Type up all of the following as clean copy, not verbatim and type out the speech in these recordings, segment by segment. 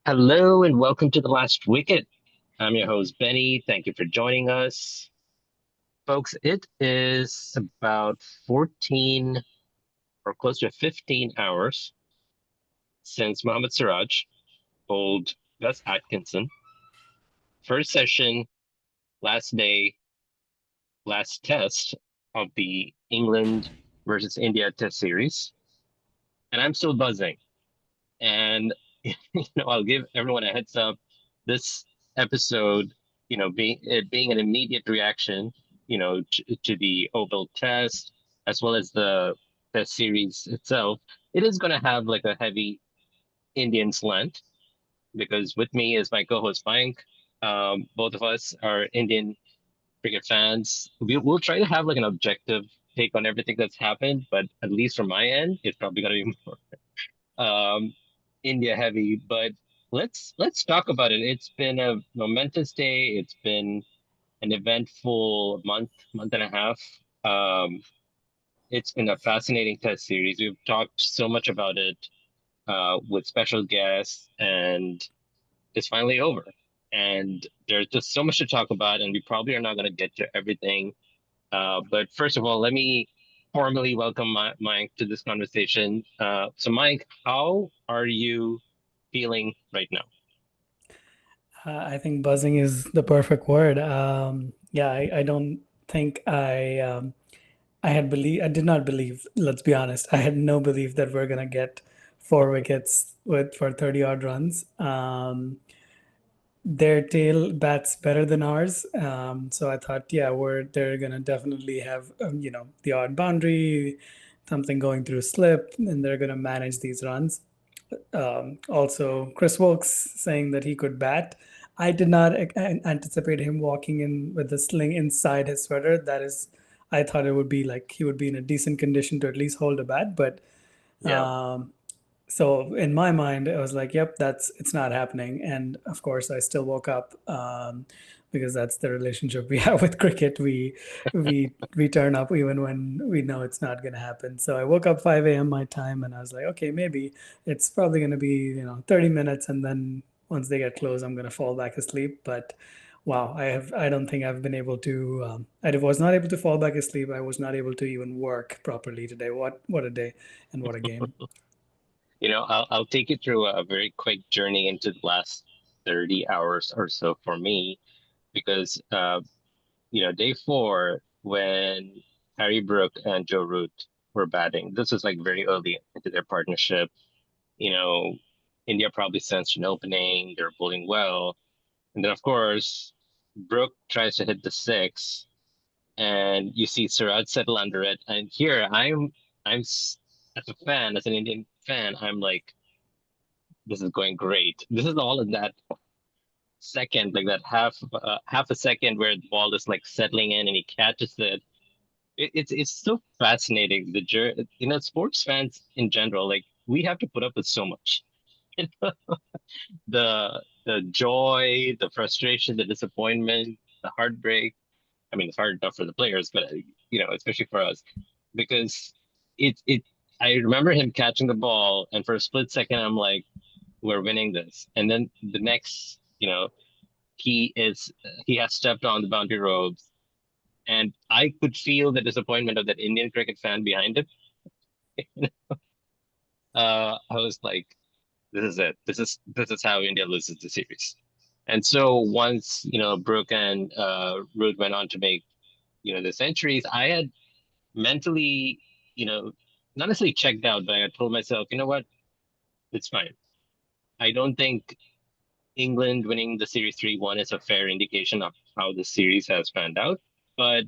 Hello and welcome to the Last Wicket. I'm your host, Benny. Thank you for joining us. Folks, it is about 14 or close to 15 hours since Mohammed Siraj bowled Gus Atkinson. First session, last day, last test of the England versus India Test Series. And I'm still buzzing. And, I'll give everyone a heads up. This episode, being an immediate reaction, to the Oval Test, as well as the Test series itself, it is going to have like a heavy Indian slant because with me is my co-host Mayank. Both of us are Indian cricket fans. We'll try to have like an objective take on everything that's happened, but at least from my end, it's probably going to be um, India heavy, but let's talk about it. It's been a momentous day. It's been an eventful month and a half. Um, it's been a fascinating test series. We've talked so much about it with special guests, and it's finally over. And there's just so much to talk about, and we probably are not going to get to everything. But first of all, let me formally welcome Mike to this conversation. So, Mike, how are you feeling right now? I think buzzing is the perfect word. Yeah, I don't think I did not believe. Let's be honest, I had no belief that we're gonna get 4 wickets with for 30 odd runs. Their tail bats better than ours, so I thought, yeah, they're gonna definitely have the odd boundary, something going through slip, and they're gonna manage these runs. Also, Chris Wilkes saying that he could bat. I did not anticipate him walking in with the sling inside his sweater. I thought it would be like he would be in a decent condition to at least hold a bat. But Yeah. um, so in my mind, I was like, "Yep, it's not happening." And of course, I still woke up because that's the relationship we have with cricket. We turn up even when we know it's not going to happen. So I woke up 5 a.m. my time, and I was like, "Okay, maybe it's probably going to be 30 minutes, and then once they get close, I'm going to fall back asleep." But wow, I don't think I've been able to. I was not able to fall back asleep. I was not able to even work properly today. What a day and what a game. I'll take you through a very quick journey into the last 30 hours or so for me, because day four when Harry Brook and Joe Root were batting, this was like very early into their partnership. You know, India probably sensed an opening, they're bowling well. And then of course, Brook tries to hit the six and you see Siraj settle under it. And here as a fan, as an Indian fan, I'm like, this is going great. This is all in that second, like that half a second where the ball is like settling in and he catches it. It's so fascinating. Sports fans in general, like we have to put up with so much. You know, the joy, the frustration, the disappointment, the heartbreak. I mean, it's hard enough for the players, but especially for us, because it. I remember him catching the ball, and for a split second, I'm like, "We're winning this," and then the next, he has stepped on the boundary ropes, and I could feel the disappointment of that Indian cricket fan behind him. I was like, "This is it. This is how India loses the series." And so once Brooke and Root went on to make the centuries, I had mentally, you know, not necessarily checked out, but I told myself, you know what, it's fine. I don't think England winning the series 3-1 is a fair indication of how the series has panned out. But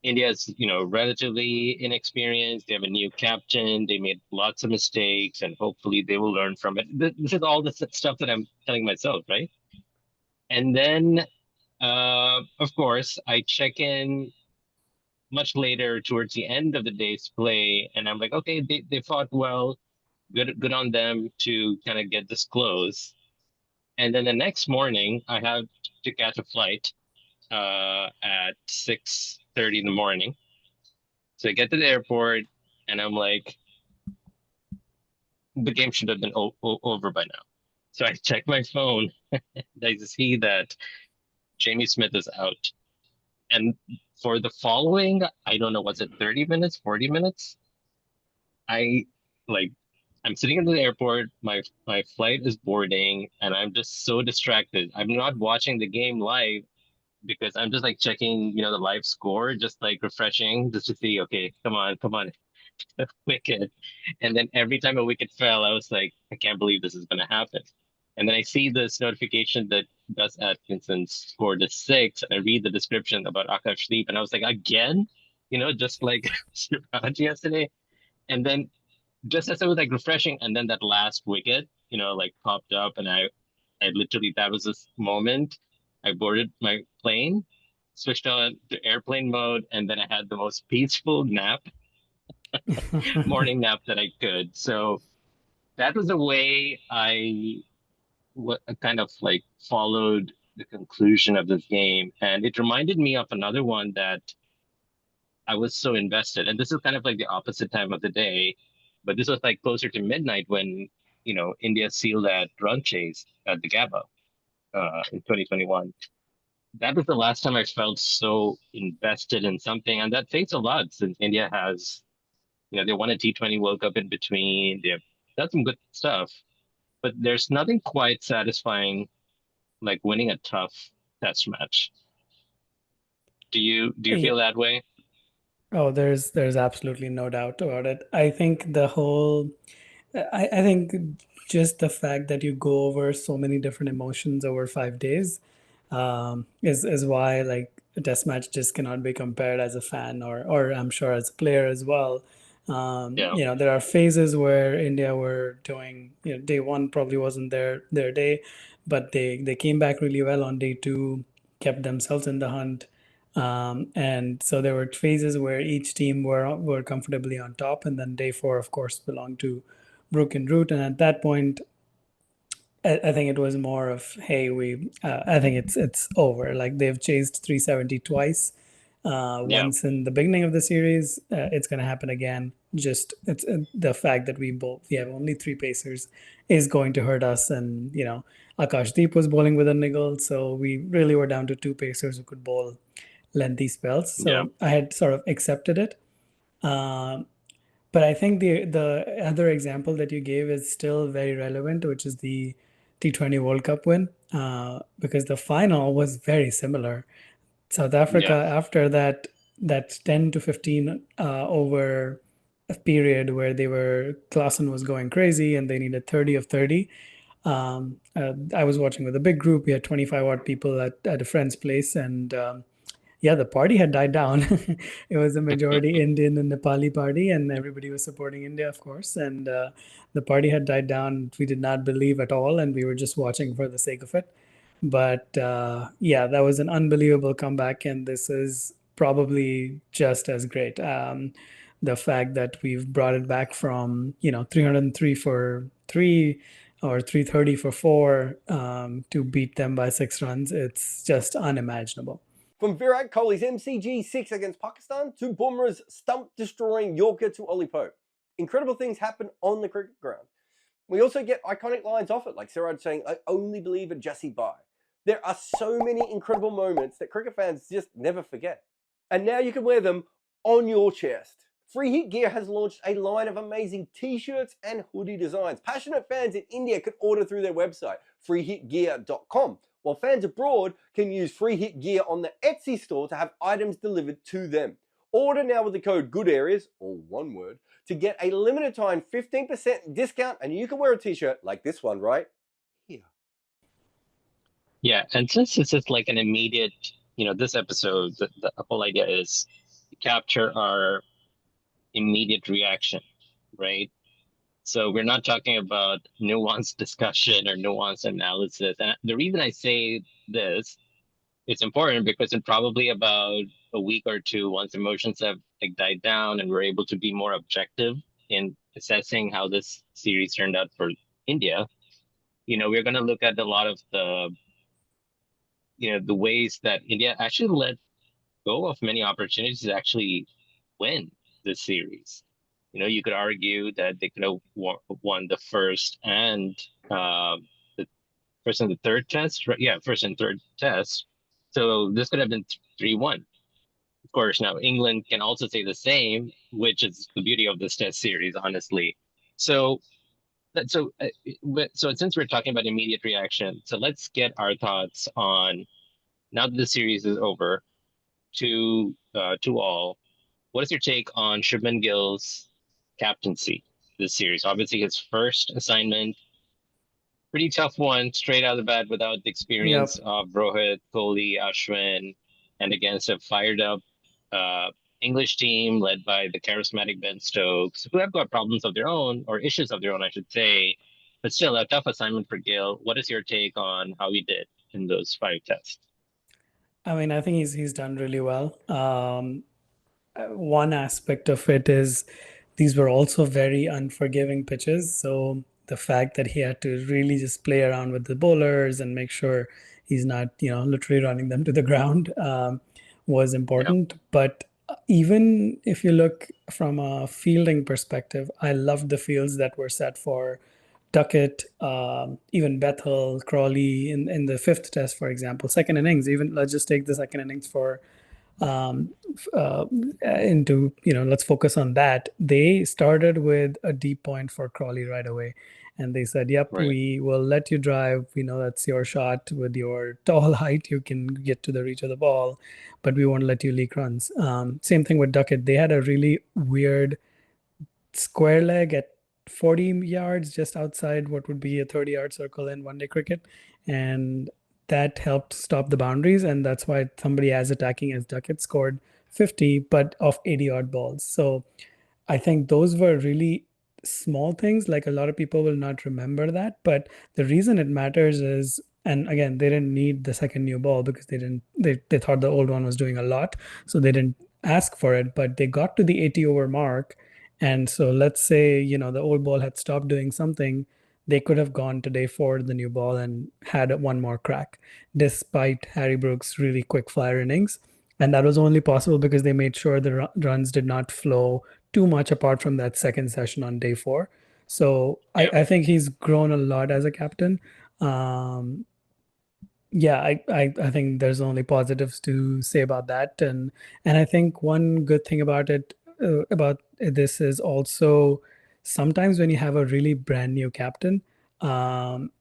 India's, relatively inexperienced. They have a new captain. They made lots of mistakes, and hopefully they will learn from it. This is all the stuff that I'm telling myself, right? And then, of course, I check in much later towards the end of the day's play, and I'm like, okay, they fought well, good on them to kind of get this close. And then the next morning, I have to catch a flight at 6:30 in the morning. So I get to the airport, and I'm like, the game should have been over by now. So I check my phone. I see that Jamie Smith is out. And for the following, I don't know, was it 30 minutes, 40 minutes? I like I'm sitting in the airport, my flight is boarding, and I'm just so distracted. I'm not watching the game live because I'm just like checking, the live score, just like refreshing just to see, okay, come on, wicket. And then every time a wicket fell, I was like, I can't believe this is gonna happen. And then I see this notification that Gus Atkinson scored a six, and I read the description about Akashdeep, and I was like, again, just like Siraj yesterday. And then just as I was like refreshing, and then that last wicket, like popped up, and I literally that was this moment. I boarded my plane, switched on to airplane mode, and then I had the most peaceful morning nap that I could. So that was the way I kind of like followed the conclusion of this game, and it reminded me of another one that I was so invested. And this is kind of like the opposite time of the day, but this was like closer to midnight when, India sealed that run chase at the Gabba in 2021. That was the last time I felt so invested in something. And that takes a lot since India has, they won a T20 World Cup in between. They've done some good stuff, but there's nothing quite satisfying like winning a tough test match. Do you Yeah. feel that way? Oh, there's absolutely no doubt about it. I think the whole I think just the fact that you go over so many different emotions over 5 days is why like a test match just cannot be compared as a fan or I'm sure as a player as well. Yeah, There are phases where India were doing, day one probably wasn't their day, but they came back really well on day two, kept themselves in the hunt. And so there were phases where each team were comfortably on top, and then day four, of course, belonged to broken route. And at that point, I think it was more of, hey, I think it's over. Like they've chased 370 twice. yeah, Once in the beginning of the series, it's going to happen again. Just it's the fact that we have only three pacers is going to hurt us. And Akash Deep was bowling with a niggle, so we really were down to two pacers who could bowl lengthy spells. yeah, So I had sort of accepted it. Um, but I think the other example that you gave is still very relevant, which is the T20 World Cup win, because the final was very similar. South Africa, yeah. after that 10 to 15 over a period where Klassen was going crazy and they needed 30 of 30. I was watching with a big group. We had 25 odd people at a friend's place, and yeah, the party had died down. It was a majority Indian and Nepali party, and everybody was supporting India, of course. And the party had died down. We did not believe at all, and we were just watching for the sake of it. But yeah, that was an unbelievable comeback, and this is probably just as great. The fact that we've brought it back from 303 for three or 330 for four to beat them by 6 runs, it's just unimaginable. From Virat Kohli's MCG 6 against Pakistan to Bumrah's stump-destroying Yorker to Ollie Pope. Incredible things happen on the cricket ground. We also get iconic lines off it, like Siraj saying, "I only believe in Jassie Bye." There are so many incredible moments that cricket fans just never forget. And now you can wear them on your chest. Free Hit Gear has launched a line of amazing t-shirts and hoodie designs. Passionate fans in India can order through their website, freehitgear.com, while fans abroad can use Free Hit Gear on the Etsy store to have items delivered to them. Order now with the code GOODAREAS, all one word, to get a limited time 15% discount, and you can wear a t-shirt like this one right here. Yeah, and since this is like an immediate, this episode, the whole idea is to capture our immediate reaction, right? So we're not talking about nuanced discussion or nuanced analysis. And the reason I say this, it's important because in probably about a week or two, once emotions have like died down and we're able to be more objective in assessing how this series turned out for India, we're going to look at a lot of the ways that India actually let go of many opportunities to actually win this series. You could argue that they could have won the first and first and the third test, right? Yeah, first and third test. So this could have been 3-1. Of course, now England can also say the same, which is the beauty of this test series, honestly. So so since we're talking about immediate reaction, so let's get our thoughts on now that the series is over. To all, what is your take on Shubman Gill's captaincy this series? Obviously, his first assignment, pretty tough one, straight out of the bat without the experience Yep. of Rohit, Kohli, Ashwin, and against a fired up uh, English team led by the charismatic Ben Stokes, who have got problems of their own, or issues of their own, I should say. But still, a tough assignment for Gill. What is your take on how he did in those 5 tests? I mean, I think he's done really well. One aspect of it is these were also very unforgiving pitches. So the fact that he had to really just play around with the bowlers and make sure he's not, literally running them to the ground was Yeah, important. But even if you look from a fielding perspective, I loved the fields that were set for Duckett, even Bethel, Crawley in the fifth test, for example, second innings. Even let's just take the second innings for um, into let's focus on that. They started with a deep point for Crawley right away, and they said, "Yep, right. we will let you drive. We know that's your shot. With your tall height, you can get to the reach of the ball, but we won't let you leak runs." Same thing with Duckett. They had a really weird square leg at 40 yards, just outside what would be a 30-yard circle in one day cricket. And that helped stop the boundaries. And that's why somebody as attacking as Duckett scored 50, but of 80 odd balls. So I think those were really small things. Like a lot of people will not remember that. But the reason it matters is, and again, they didn't need the second new ball because they thought the old one was doing a lot. So they didn't ask for it, but they got to the 80 over mark. And so let's say, the old ball had stopped doing something, they could have gone to day four, the new ball, and had one more crack, despite Harry Brooks' really quick flyer innings. And that was only possible because they made sure the runs did not flow too much apart from that second session on day four. So I, Yeah. I think he's grown a lot as a captain. Um, yeah, I think there's only positives to say about that, and I think one good thing about this is also sometimes when you have a really brand new captain, um,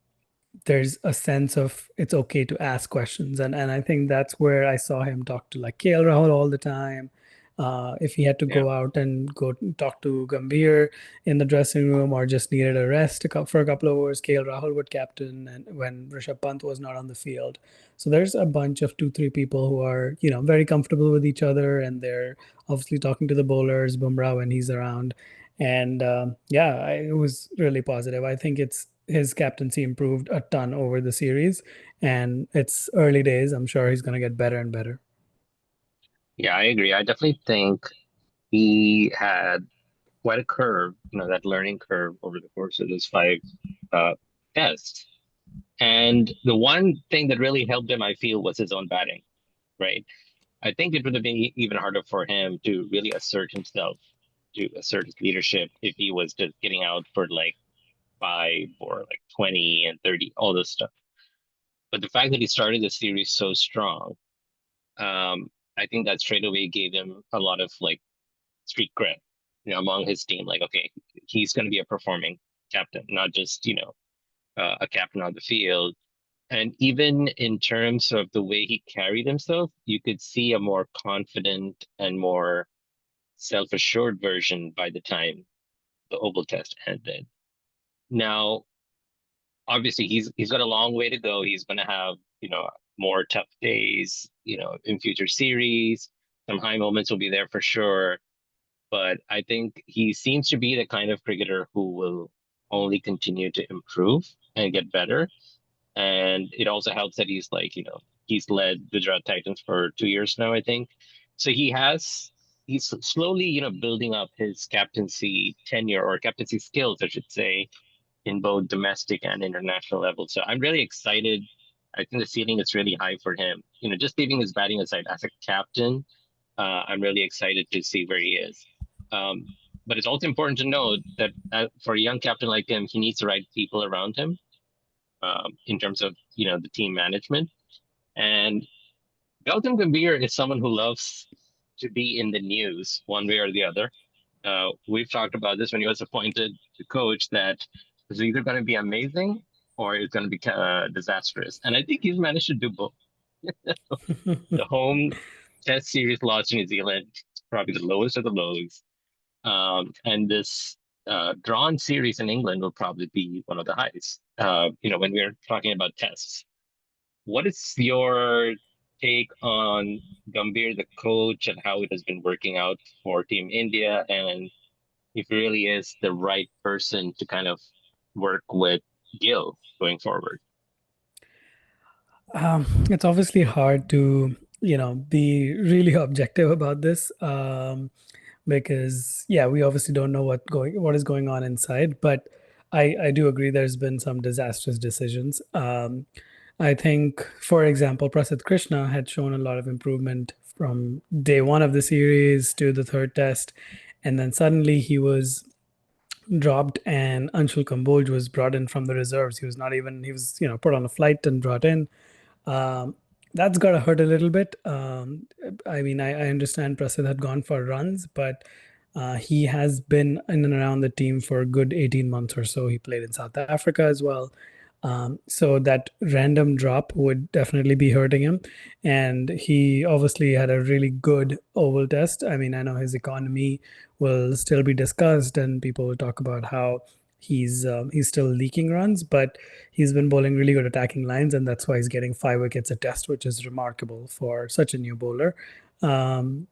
there's a sense of it's okay to ask questions, and I think that's where I saw him talk to like KL Rahul all the time. If he had to Yeah. go out and go talk to Gambhir in the dressing room or just needed a rest for a couple of hours, KL Rahul would captain, and when Rishabh Pant was not on the field. So there's a bunch of two, three people who are very comfortable with each other, and they're obviously talking to the bowlers, Bumrah when he's around, and yeah, it was really positive. I think it's his captaincy improved a ton over the series, and it's early days. I'm sure he's going to get better and better. Yeah, I agree. I definitely think he had quite a curve, that learning curve over the course of those 5 tests. And the one thing that really helped him, I feel, was his own batting, right? I think it would have been even harder for him to really assert himself, to assert his leadership if he was just getting out for like 5 or like 20 and 30, all this stuff. But the fact that he started the series so strong, um, I think that straight away gave him a lot of like street cred, among his team. Like, okay, he's going to be a performing captain, not just, a captain on the field. And even in terms of the way he carried himself, you could see a more confident and more self-assured version by the time the Oval Test ended. Now, obviously, he's got a long way to go. He's going to have, more tough days, in future series. Some high moments will be there for sure. But I think he seems to be the kind of cricketer who will only continue to improve and get better. And it also helps that he's like, he's led Gujarat Titans for 2 years now, I think. So he's slowly, building up his captaincy tenure or captaincy skills, I should say, in both domestic and international levels. So I'm really excited. I think the ceiling is really high for him. Just leaving his batting aside as a captain, I'm really excited to see where he is. Um, but it's also important to note that for a young captain like him, he needs the right people around him. in terms of the team management. And Gautam Gambhir is someone who loves to be in the news one way or the other. We've talked about this when he was appointed the coach, that it's either going to be amazing or it's going to be disastrous. And I think he's managed to do both. The home test series loss to New Zealand, probably the lowest of the lows. And this drawn series in England will probably be one of the highest, when we're talking about tests. What is your take on Gambhir, the coach, and how it has been working out for Team India, and if he really is the right person to kind of work with Gill going forward? It's obviously hard to, be really objective about this, because yeah, we obviously don't know what is going on inside. But I do agree there's been some disastrous decisions. I think, for example, Prasidh Krishna had shown a lot of improvement from day one of the series to the third test, and then suddenly he was dropped, and Anshul Kamboj was brought in from the reserves. He was put on a flight and brought in. um, that's got to hurt a little bit. I mean, I understand Prasid had gone for runs, but he has been in and around the team for a good 18 months or so. He played in South Africa as well. So that random drop would definitely be hurting him. And he obviously had a really good oval test. I mean, I know his economy will still be discussed, and people will talk about how he's still leaking runs, but he's been bowling really good attacking lines, and that's why he's getting 5 wickets a test, which is remarkable for such a new bowler. Um,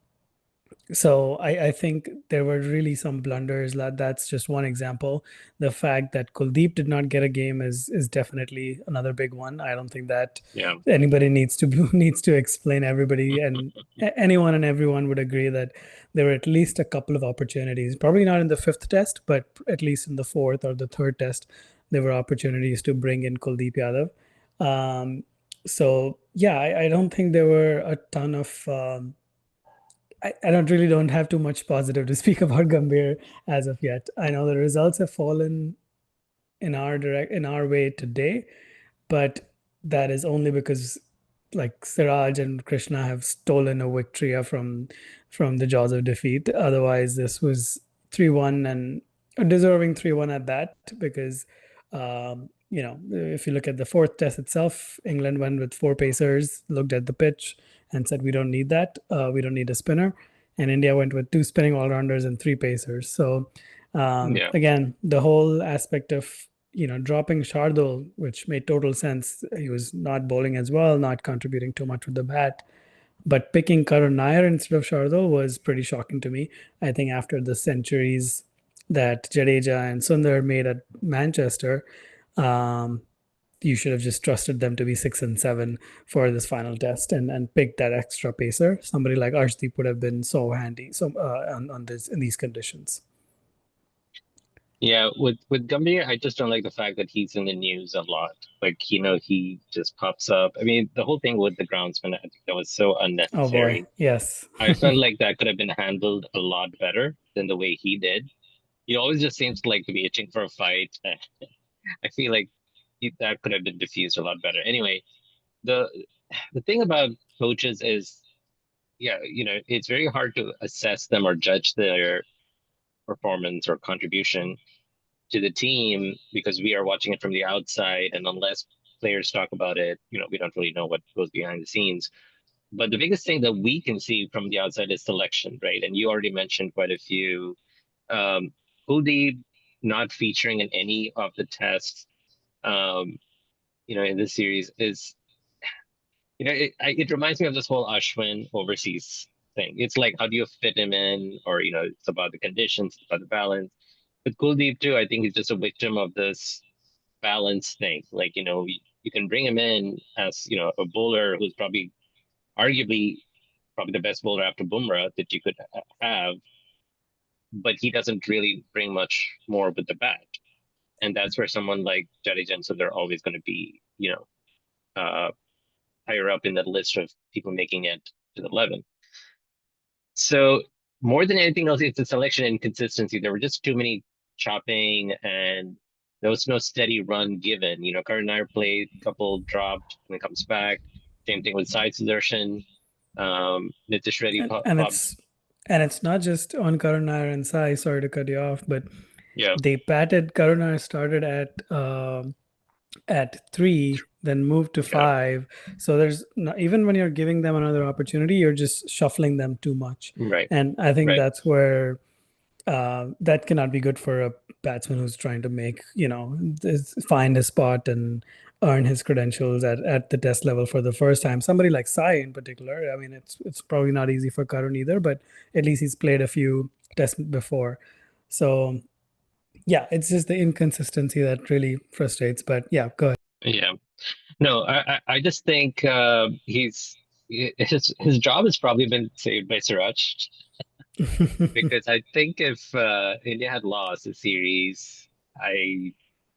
so I think there were really some blunders. That's just one example. The fact that Kuldeep did not get a game is definitely another big one. I don't think that Yeah. anybody needs to needs to explain. Everybody and anyone and everyone would agree that there were at least a couple of opportunities. Probably not in the fifth test, but at least in the fourth or the third test, there were opportunities to bring in Kuldeep Yadav. So yeah, I don't think there were a ton of. I don't have too much positive to speak about Gambhir as of yet. I know the results have fallen in our way today, but that is only because like Siraj and Krishna have stolen a victory from the jaws of defeat. Otherwise, this was 3-1, and a deserving 3-1 at that, because if you look at the fourth test itself, England went with four pacers, looked at the pitch and said, we don't need that. We don't need a spinner. And India went with two spinning all-rounders and three pacers. So Yeah. again, the whole aspect of dropping Shardul, which made total sense. He was not bowling as well, not contributing too much with the bat. But picking Karun Nair instead of Shardul was pretty shocking to me. I think after the centuries that Jadeja and Sundar made at Manchester, um, you should have just trusted them to be 6 and 7 for this final test, and picked that extra pacer. Somebody like Arshdeep would have been so handy on this in these conditions. Yeah, with Gambhir, I just don't like the fact that he's in the news a lot. Like, he just pops up. I mean, the whole thing with the groundsman, I think that was so Oh boy, unnecessary. yes. I felt like that could have been handled a lot better than the way he did. He always just seems like to be itching for a fight. I feel like that could have been diffused a lot better. Anyway, the the thing about coaches is, yeah, it's very hard to assess them or judge their performance or contribution to the team because we are watching it from the outside, and unless players talk about it, we don't really know what goes behind the scenes. But the biggest thing that we can see from the outside is selection, right? And you already mentioned quite a few. Um, Kuldeep not featuring in any of the tests, um, in this series is, it reminds me of this whole Ashwin overseas thing. It's like, how do you fit him in? Or, it's about the conditions, it's about the balance. With Kuldeep too, I think he's just a victim of this balance thing. Like, you can bring him in as, a bowler who's arguably the best bowler after Bumrah that you could have, but he doesn't really bring much more with the bat. And that's where someone like Jadeja and Sundar are always going to be, uh, higher up in that list of people making it to the 11. So more than anything else, it's a selection inconsistency. There were just too many chopping and there was no steady run given. Karan Nair played, couple dropped, and then comes back. Same thing with side Sudarshan. Nitish Reddy and, and popped. it's not just on Karuna and Sai. Sorry to cut you off, but Yeah, they batted. Karuna started at three, then moved to yeah, five. So there's not, even when you're giving them another opportunity, you're just shuffling them too much, right, and I think right. that's where that cannot be good for a batsman who's trying to find his spot and earn his credentials at the test level for the first time. Somebody like Sai in particular, I mean, it's probably not easy for Karun either, but at least he's played a few tests before. So yeah, it's just the inconsistency that really frustrates. But yeah, go ahead. Yeah. No, I just think his job has probably been saved by Siraj, because I think if India had lost the series, I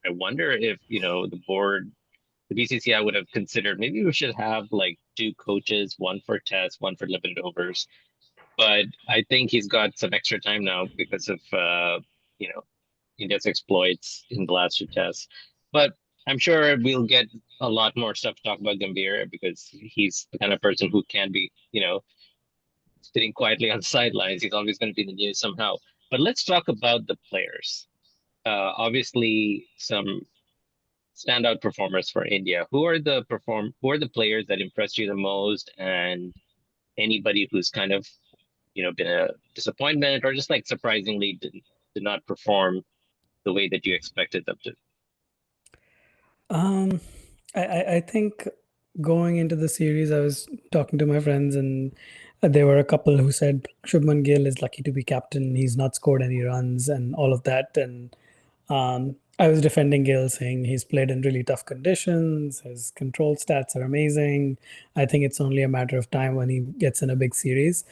I wonder if the board, the BCCI would have considered maybe we should have like two coaches, one for tests, one for limited overs. But I think he's got some extra time now because of you know India's exploits in the last two tests. But I'm sure we'll get a lot more stuff to talk about Gambhir, because he's the kind of person who can be, sitting quietly on the sidelines. He's always going to be in the news somehow. But let's talk about the players. Obviously, some standout performers for India. Who are the players that impressed you the most, and anybody who's kind of been a disappointment, or just like surprisingly did not perform the way that you expected them to? Um, I think going into the series, I was talking to my friends, and there were a couple who said Shubman Gill is lucky to be captain. He's not scored any runs and all of that. And I was defending Gill, saying he's played in really tough conditions. His control stats are amazing. I think it's only a matter of time when he gets in a big series.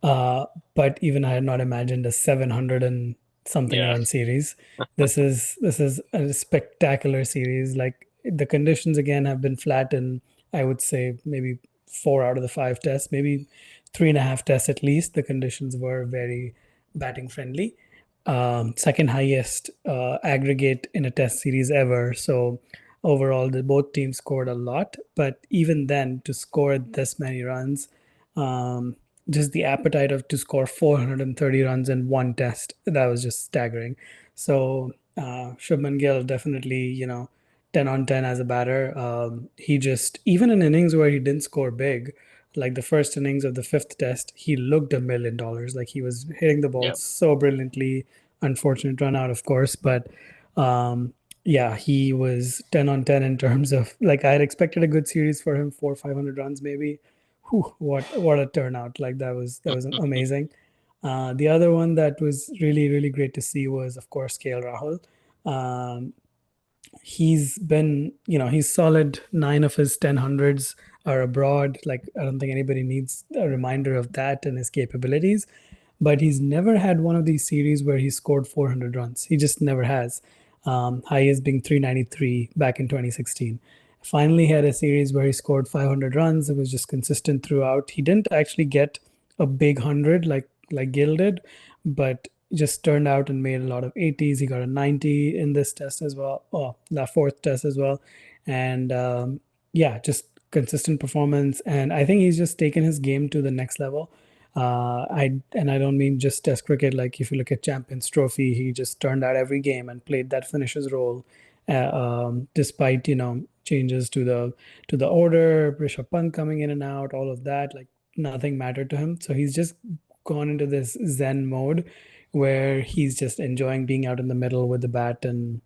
Uh, but even I had not imagined a 700 and something Yeah, run series. This is a spectacular series. Like the conditions again have been flat in, I would say, maybe four out of the five tests, maybe three and a half tests at least. The conditions were very batting friendly. Second highest aggregate in a test series ever. So overall, both teams scored a lot. But even then, to score this many runs, um, just the appetite of to score 430 runs in one test, that was just staggering. So Shubman Gill definitely, 10 on 10 as a batter. He just, even in innings where he didn't score big, like the first innings of the fifth test, he looked $1 million. Like he was hitting the ball yeah, so brilliantly. Unfortunate run out, of course, but um, yeah, he was 10 on 10 in terms of, like, I had expected a good series for him, 500 runs maybe. Whew, what a turnout! Like that was amazing. The other one that was really really great to see was, of course, KL Rahul. Um, he's been, he's solid. Nine of his 10 hundreds are abroad. Like I don't think anybody needs a reminder of that and his capabilities. But he's never had one of these series where he scored 400 runs. He just never has. Highest being 393 back in 2016. Finally had a series where he scored 500 runs. It was just consistent throughout. He didn't actually get a big 100 like Gill did, but just turned out and made a lot of 80s. He got a 90 in this test as well. Oh, that fourth test as well. And yeah, just consistent performance. And I think he's just taken his game to the next level. I don't mean just Test cricket. Like if you look at Champions Trophy, he just turned out every game and played that finisher's role, despite changes to the order, Rishabh Pant coming in and out, all of that. Like nothing mattered to him. So he's just gone into this Zen mode where he's just enjoying being out in the middle with the bat and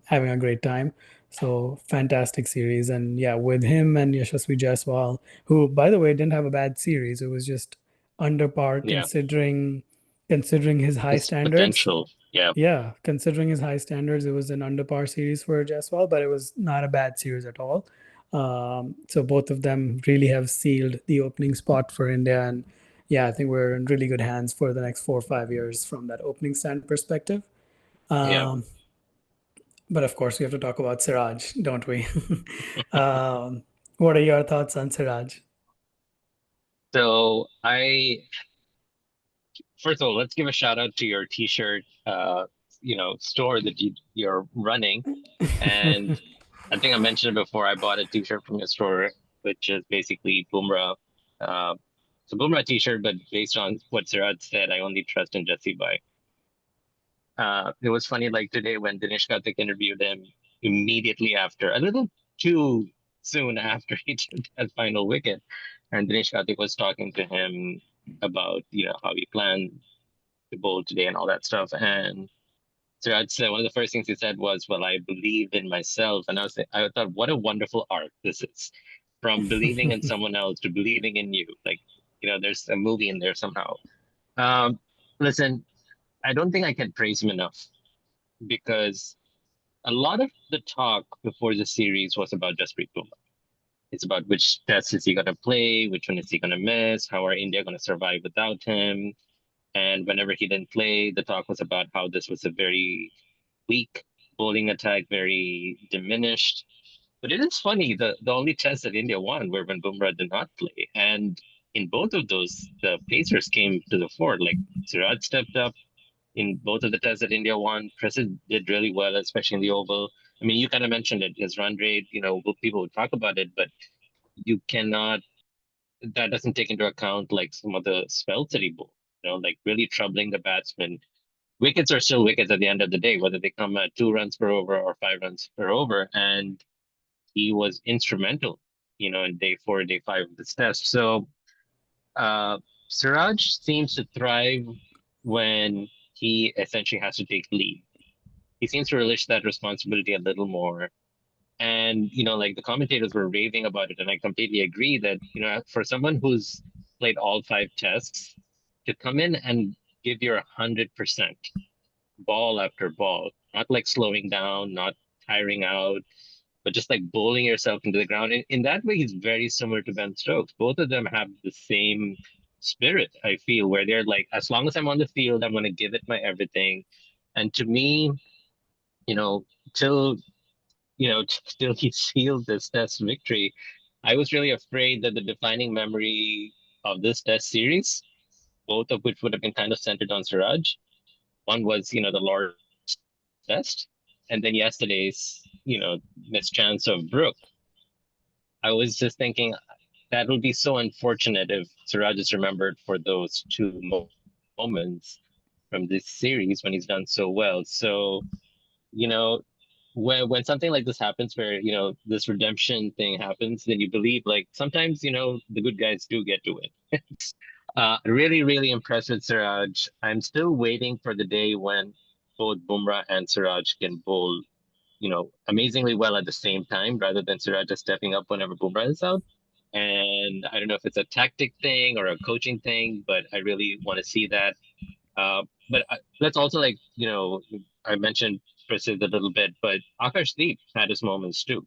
having a great time. So fantastic series, and yeah, with him and Yashasvi Jaiswal, who by the way didn't have a bad series. It was just under par yeah. considering his high His standards. potential. Yeah, Yeah, considering his high standards, it was an under par series for Jaiswal, but it was not a bad series at all. So both of them really have sealed the opening spot for India, and yeah, I think we're in really good hands for the next 4 or 5 years from that opening stand perspective. yeah. Um, but of course, we have to talk about Siraj, don't we? um, what are your thoughts on Siraj? So first of all, let's give a shout out to your t-shirt. store that you're running. And I think I mentioned it before. I bought a t-shirt from your store, which is basically Bumrah. It's a Bumrah t-shirt, but based on what Siraj said, I only trust in Jesse by. It was funny, like today when Dinesh Karthik interviewed him immediately after, a little too soon after he took that final wicket, and Dinesh Karthik was talking to him about how he planned to bowl today and all that stuff. And Siraj said one of the first things he said was, "Well, I believed in myself," and I thought, what a wonderful arc this is, from believing in someone else to believing in you. Like, there's a movie in there somehow. Um, Listen, I don't think I can praise him enough because a lot of the talk before the series was about Jasprit Bumrah. It's about which test is he going to play, which one is he going to miss, how are India going to survive without him. And whenever he didn't play, the talk was about how this was a very weak bowling attack, very diminished. But it is funny, the only test that India won were when Bumrah did not play. And in both of those, the Pacers came to the fore. Like Siraj stepped up in both of the tests that India won. Prasid did really well, especially in the Oval. I mean, you kind of mentioned it, his run rate, people would talk about it, but you cannot, that doesn't take into account like some of the spells that he bowled, like really troubling the batsman. Wickets are still wickets at the end of the day, whether they come at 2 runs per over or 5 runs per over. And he was instrumental, in day 4, day 5 of this test. So Siraj seems to thrive when he essentially has to take lead. He seems to relish that responsibility a little more. And, like the commentators were raving about it. And I completely agree that, for someone who's played all 5 tests, to come in and give your 100% ball after ball, not like slowing down, not tiring out, but just like bowling yourself into the ground. In that way, he's very similar to Ben Stokes. Both of them have the same spirit, I feel, where they're like, as long as I'm on the field, I'm going to give it my everything. And to me, you know, till till he sealed this test victory, I was really afraid that the defining memory of this test series, both of which would have been kind of centered on Siraj, one was, the Lord's test, and then yesterday's, mischance of Brook. I was just thinking that would be so unfortunate if Siraj is remembered for those two moments from this series when he's done so well. So, you know, when something like this happens, where this redemption thing happens, then you believe like sometimes the good guys do get to win. Really, really impressed with Siraj. I'm still waiting for the day when both Bumrah and Siraj can bowl, amazingly well at the same time, rather than Siraj just stepping up whenever Bumrah is out. And I don't know if it's a tactic thing or a coaching thing, but I really want to see that. But let's also I mentioned Prasid a little bit, but Akashdeep had his moments too.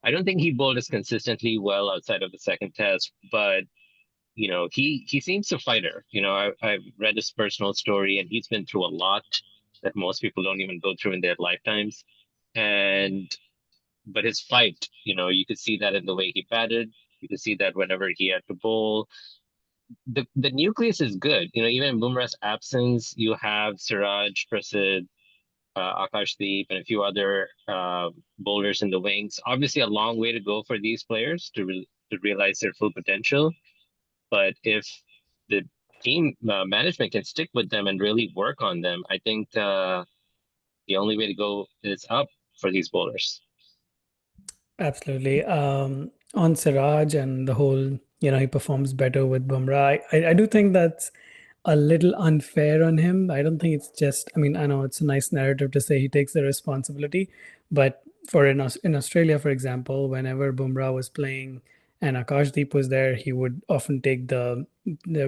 I don't think he bowled as consistently well outside of the second test, but he seems a fighter. I've read his personal story, and he's been through a lot that most people don't even go through in their lifetimes. And but his fight, you could see that in the way he batted. You could see that whenever he had to bowl. The nucleus is good. Even in Bumrah's absence, you have Siraj, Prasid, Akashdeep, and a few other bowlers in the wings. Obviously, a long way to go for these players to realize their full potential. But if the team management can stick with them and really work on them, I think the only way to go is up for these bowlers. Absolutely. On Siraj and the whole, he performs better with Bumrah. I do think that's a little unfair on him. I don't think it's just, I mean, I know it's a nice narrative to say he takes the responsibility, but in Australia, for example, whenever Bumrah was playing and Akashdeep was there, he would often take the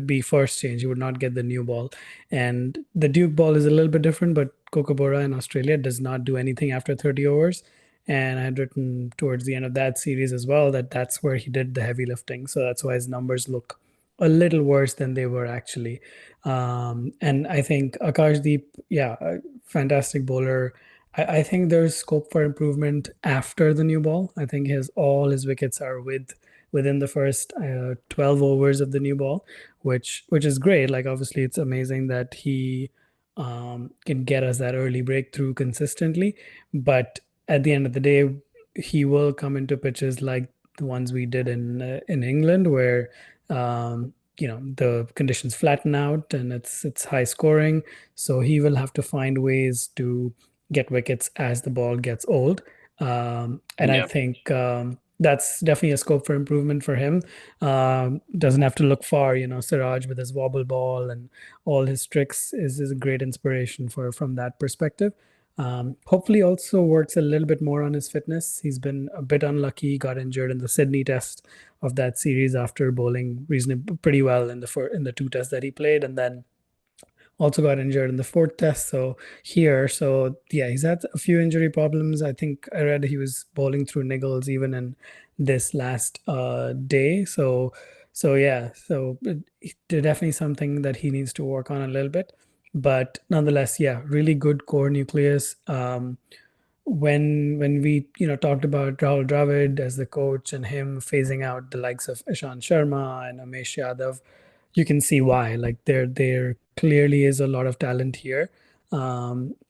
be first change. He would not get the new ball. And the Duke ball is a little bit different, but Kookaburra in Australia does not do anything after 30 overs. And I had written towards the end of that series as well that that's where he did the heavy lifting. So that's why his numbers look a little worse than they were actually. And I think Akashdeep, yeah, a fantastic bowler. I think there's scope for improvement after the new ball. I think all his wickets are within the first 12 overs of the new ball, which is great. Like obviously, it's amazing that he can get us that early breakthrough consistently. But at the end of the day, he will come into pitches like the ones we did in England, where the conditions flatten out and it's high scoring. So he will have to find ways to get wickets as the ball gets old. And I Yeah. think that's definitely a scope for improvement for him. Doesn't have to look far. Siraj with his wobble ball and all his tricks is a great inspiration from that perspective. Hopefully, also works a little bit more on his fitness. He's been a bit unlucky, got injured in the Sydney test of that series after bowling reasonably pretty well in the two tests that he played, and then also got injured in the fourth test. So yeah, he's had a few injury problems. I think I read he was bowling through niggles even in this last day. So yeah, definitely something that he needs to work on a little bit. But nonetheless, yeah, really good core nucleus. When we talked about Rahul Dravid as the coach and him phasing out the likes of Ishant Sharma and Umesh Yadav, you can see why. Like there clearly is a lot of talent here,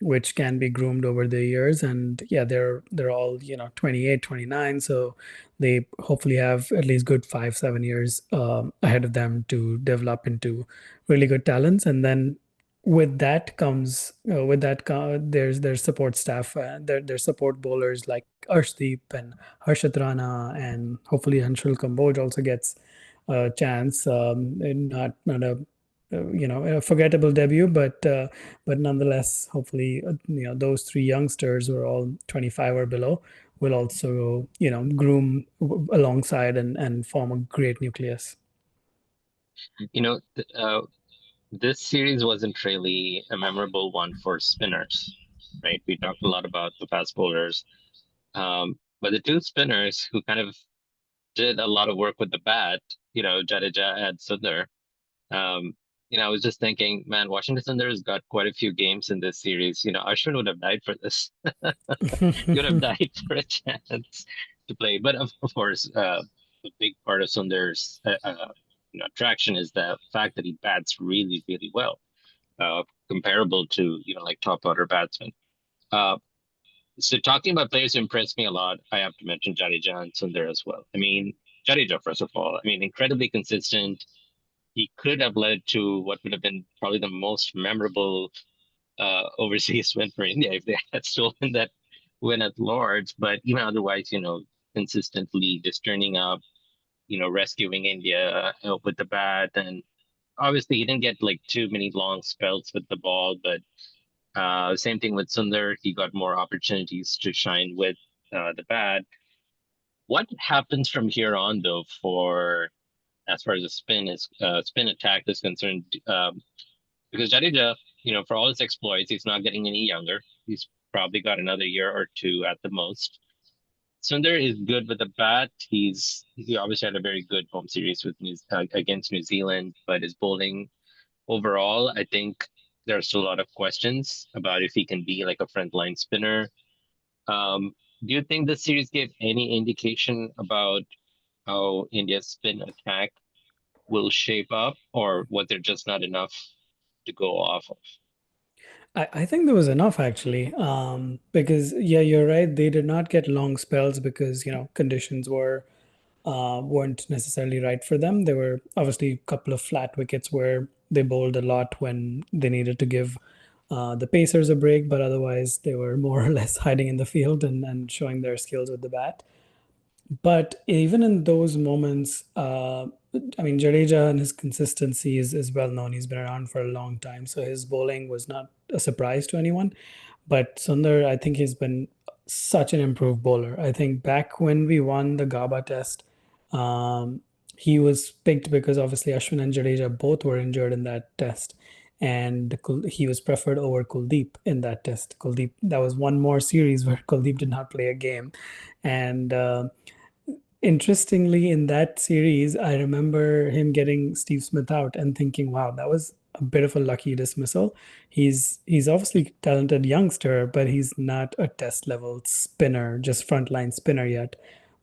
which can be groomed over the years. And yeah, they're all 28, 29, so they hopefully have at least good 5, 7 years ahead of them to develop into really good talents. And then there's support staff, there's support bowlers like Arshdeep and Harshat Rana, and hopefully Anshul Kamboj also gets a chance. And not a forgettable debut, but nonetheless, hopefully those three youngsters who are all 25 or below will also groom alongside and form a great nucleus. You know, this series wasn't really a memorable one for spinners, right? We talked a lot about the fast bowlers, but the two spinners who kind of did a lot of work with the bat, Jadeja and Sundar. Um, I was just thinking, man, Washington Sundar has got quite a few games in this series. Ashwin would have died for this. He would have died for a chance to play. But of course, a big part of Sundar's attraction is the fact that he bats really, really well, comparable to like top order batsmen. Uh, so talking about players who impressed me a lot, I have to mention Jadeja and Sundar as well. I mean, Jadeja, first of all, incredibly consistent. He could have led to what would have been probably the most memorable overseas win for India if they had stolen that win at Lords. But even otherwise, consistently just turning up, rescuing India with the bat. And obviously, he didn't get like too many long spells with the ball, but same thing with Sundar. He got more opportunities to shine with the bat. What happens from here on, though, for as far as the spin attack is concerned? Because Jadeja, for all his exploits, he's not getting any younger. He's probably got another year or two at the most. Sundar is good with the bat. He obviously had a very good home series with against New Zealand, but his bowling overall, I think there are still a lot of questions about if he can be like a frontline spinner. Do you think this series gave any indication about how India's spin attack will shape up, or was there just not enough to go off of? I think there was enough actually, because yeah, you're right. They did not get long spells because conditions weren't necessarily right for them. There were obviously a couple of flat wickets where they bowled a lot when they needed to give the pacers a break, but otherwise they were more or less hiding in the field and showing their skills with the bat. But even in those moments, Jadeja and his consistency is well known. He's been around for a long time, so his bowling was not a surprise to anyone. But Sundar, I think he's been such an improved bowler. I think back when we won the GABA test, um, he was picked because obviously Ashwin and Jadeja both were injured in that test, and he was preferred over Kuldeep in that test. Kuldeep, that was one more series where Kuldeep did not play a game, and interestingly, in that series, I remember him getting Steve Smith out and thinking, wow, that was a bit of a lucky dismissal. He's obviously talented youngster, but he's not a test level spinner, just frontline spinner yet.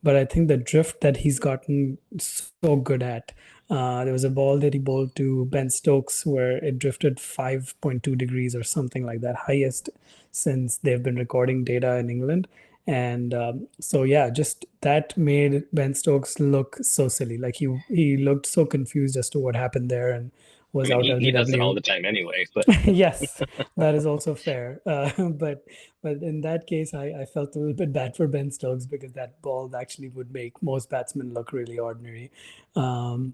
But I think the drift that he's gotten so good at, There was a ball that he bowled to Ben Stokes where it drifted 5.2 degrees or something like that, highest since they've been recording data in England. And so yeah, just that made Ben Stokes look so silly. Like he looked so confused as to what happened there and I was mean, out he does it all LBW. the time anyway, but Yes, that is also fair. But in that case, I felt a little bit bad for Ben Stokes because that ball actually would make most batsmen look really ordinary. Um,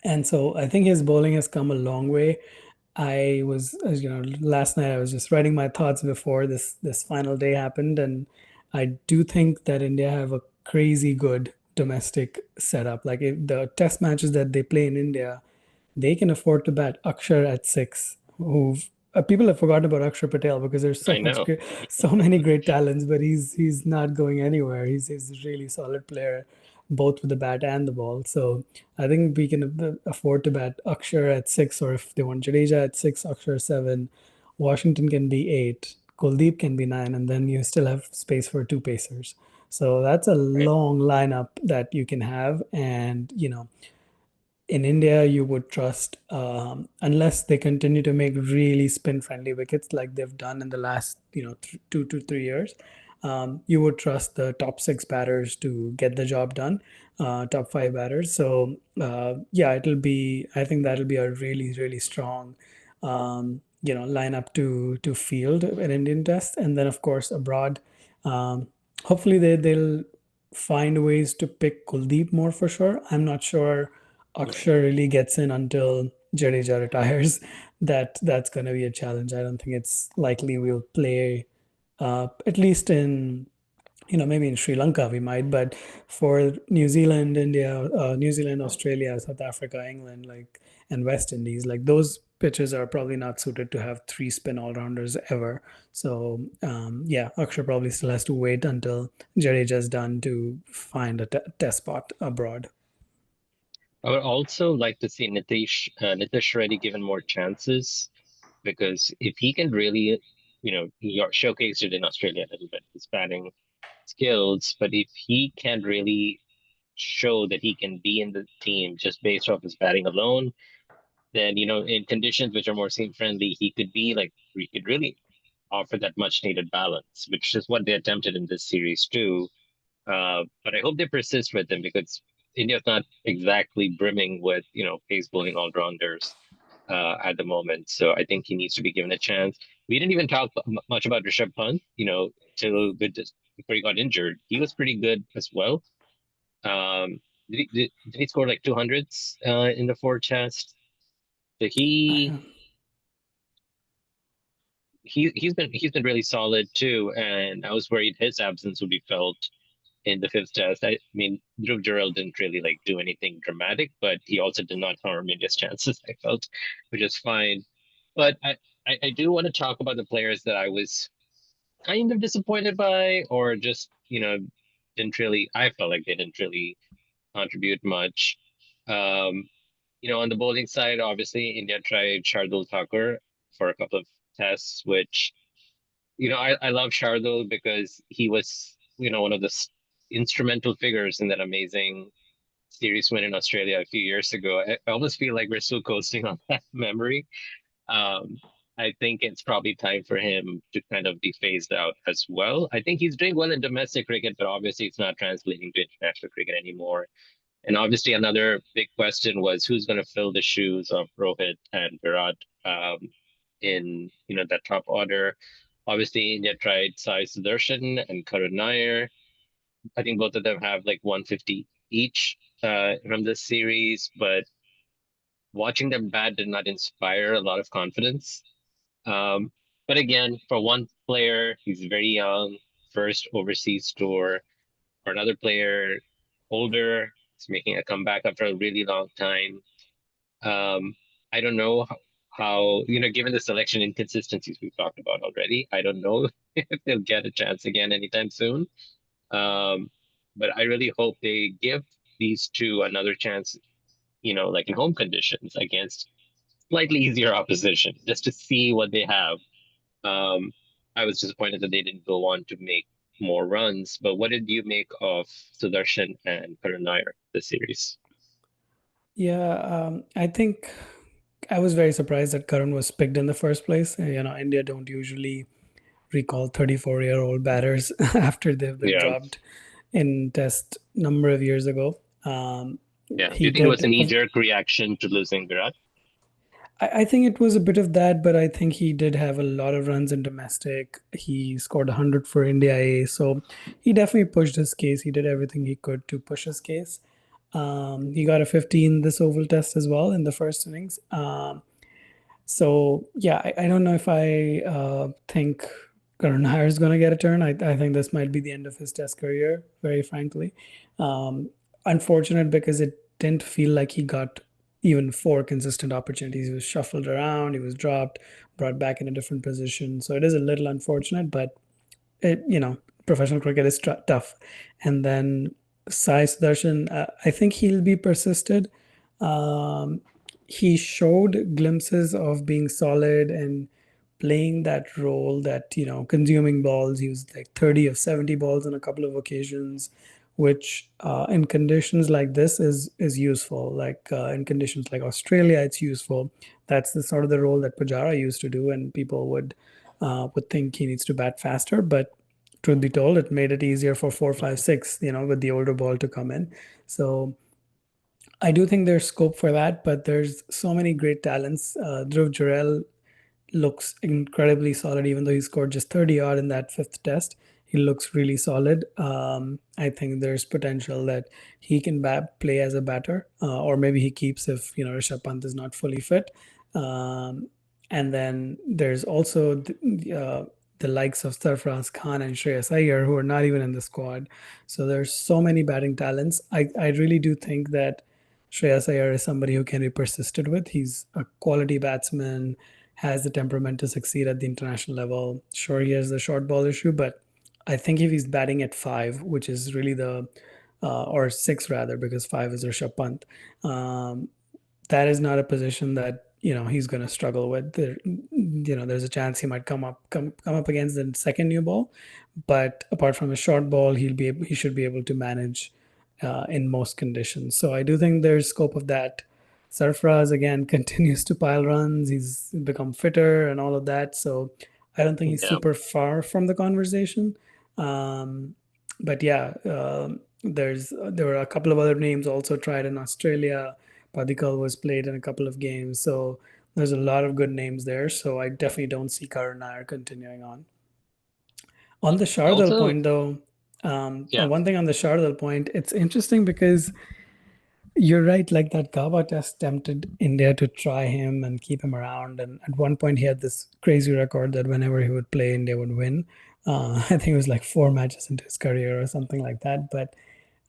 and so I think his bowling has come a long way. I was, last night I was just writing my thoughts before this final day happened, and I do think that India have a crazy good domestic setup. Like if the test matches that they play in India, they can afford to bat Akshar at six. Who people have forgotten about Akshar Patel because there's I know. so many great talents, but he's not going anywhere. He's a really solid player, both with the bat and the ball. So I think we can afford to bat Akshar at six, or if they want Jadeja at six, Akshar seven, Washington can be eight, Kuldeep can be nine, and then you still have space for two pacers. So that's a Right. long lineup that you can have, and in India, you would trust, unless they continue to make really spin-friendly wickets like they've done in the last, 2 to 3 years. You would trust the top six batters to get the job done, top five batters. So yeah, it'll be. I think that'll be a really, really strong, lineup to field an Indian test, and then of course abroad. Um, Hopefully they'll find ways to pick Kuldeep more for sure. I'm not sure Right. Akshar really gets in until Jadeja retires. That's going to be a challenge. I don't think it's likely we'll play, at least in, maybe in Sri Lanka we might, but for New Zealand, India, New Zealand, Australia, South Africa, England, like, and West Indies, like those pitches are probably not suited to have three spin all rounders ever. So yeah, Akshar probably still has to wait until Jadeja's done to find a test spot abroad. I would also like to see Nitish Reddy given more chances because if he can really, he showcased it in Australia a little bit, his batting skills, but if he can really show that he can be in the team just based off his batting alone, then, in conditions which are more seam friendly, he could really offer that much needed balance, which is what they attempted in this series too. But I hope they persist with him because India's not exactly brimming with, pace bowling all rounders at the moment. So I think he needs to be given a chance. We didn't even talk much about Rishabh Pant, till before he got injured. He was pretty good as well. Um, did he score like 200s in the four test? So he's been really solid too, and I was worried his absence would be felt in the fifth test. I mean, Dhruv Jurel didn't really do anything dramatic, but he also did not harm India's chances, I felt, which is fine. But I do want to talk about the players that I was kind of disappointed by, or just, I felt like they didn't really contribute much. Um, on the bowling side, obviously, India tried Shardul Thakur for a couple of tests, which, I love Shardul because he was, one of the instrumental figures in that amazing series win in Australia a few years ago. I almost feel like we're still coasting on that memory. Um, I think it's probably time for him to kind of be phased out as well. I think he's doing well in domestic cricket, but obviously it's not translating to international cricket anymore. And obviously, another big question was who's going to fill the shoes of Rohit and Virat in that top order. Obviously, India tried Sai Sudarshan and Karun Nair. I think both of them have like 150 each from this series, but watching them bat did not inspire a lot of confidence. Um, but again, for one player, he's very young, first overseas tour. For another player, older, he's making a comeback after a really long time. Um, I don't know how, given the selection inconsistencies we've talked about already, I don't know if they'll get a chance again anytime soon. Um, but I really hope they give these two another chance, like in home conditions against slightly easier opposition, just to see what they have. Um, I was disappointed that they didn't go on to make more runs, but what did you make of Sudarshan and Karun Nair this series? Yeah, I think I was very surprised that Karan was picked in the first place. India don't usually recall 34-year-old batters after they've been Yeah. dropped in test number of years ago. Yeah. Do He you think it was did. a knee-jerk reaction to losing Virat? I think it was a bit of that, but I think he did have a lot of runs in domestic. He scored 100 for India A, so he definitely pushed his case. He did everything he could to push his case. He got a 15 this oval test as well in the first innings. So yeah, I don't know if I think Karan Nair is going to get a turn. I think this might be the end of his test career, very frankly. Um, Unfortunate because it didn't feel like he got even four consistent opportunities. He was shuffled around, he was dropped, brought back in a different position. So it is a little unfortunate, but professional cricket is tough. And then Sai Sudarshan, I think he'll be persisted. Um, he showed glimpses of being solid and playing that role that, consuming balls. He was like 30 of 70 balls on a couple of occasions, which in conditions like this is useful. Like in conditions like Australia, it's useful. That's the sort of the role that Pujara used to do, and people would think he needs to bat faster. But truth be told, it made it easier for 4, 5, 6, with the older ball to come in. So I do think there's scope for that, but there's so many great talents. Dhruv Jurel looks incredibly solid, even though he scored just 30 odd in that fifth test. He looks really solid. I think there's potential that he can play as a batter, or maybe he keeps if Rishabh Pant is not fully fit. Um, and then there's also the likes of Sarfraz Khan and Shreyas Iyer, who are not even in the squad. So there's so many batting talents. I really do think that Shreyas Iyer is somebody who can be persisted with. He's a quality batsman, has the temperament to succeed at the international level. Sure, he has the short ball issue, but I think if he's batting at five, which is really or six rather, because five is Rishabh Pant, that is not a position that he's going to struggle with. There's a chance he might come up against the second new ball, but apart from a short ball, he should be able to manage in most conditions. So I do think there's scope of that. Sarfraz again continues to pile runs. He's become fitter and all of that. So I don't think he's Yeah. super far from the conversation. Um, but yeah, there were a couple of other names also tried in Australia. Padikal was played in a couple of games, so there's a lot of good names there. So I definitely don't see Karan Nair continuing on. On the Shardul Also, point, though, yeah. one thing on the Shardul point, it's interesting because you're right. Like that Gaba test tempted India to try him and keep him around. And at one point, he had this crazy record that whenever he would play, India would win. I think it was like 4 matches into his career or something like that. But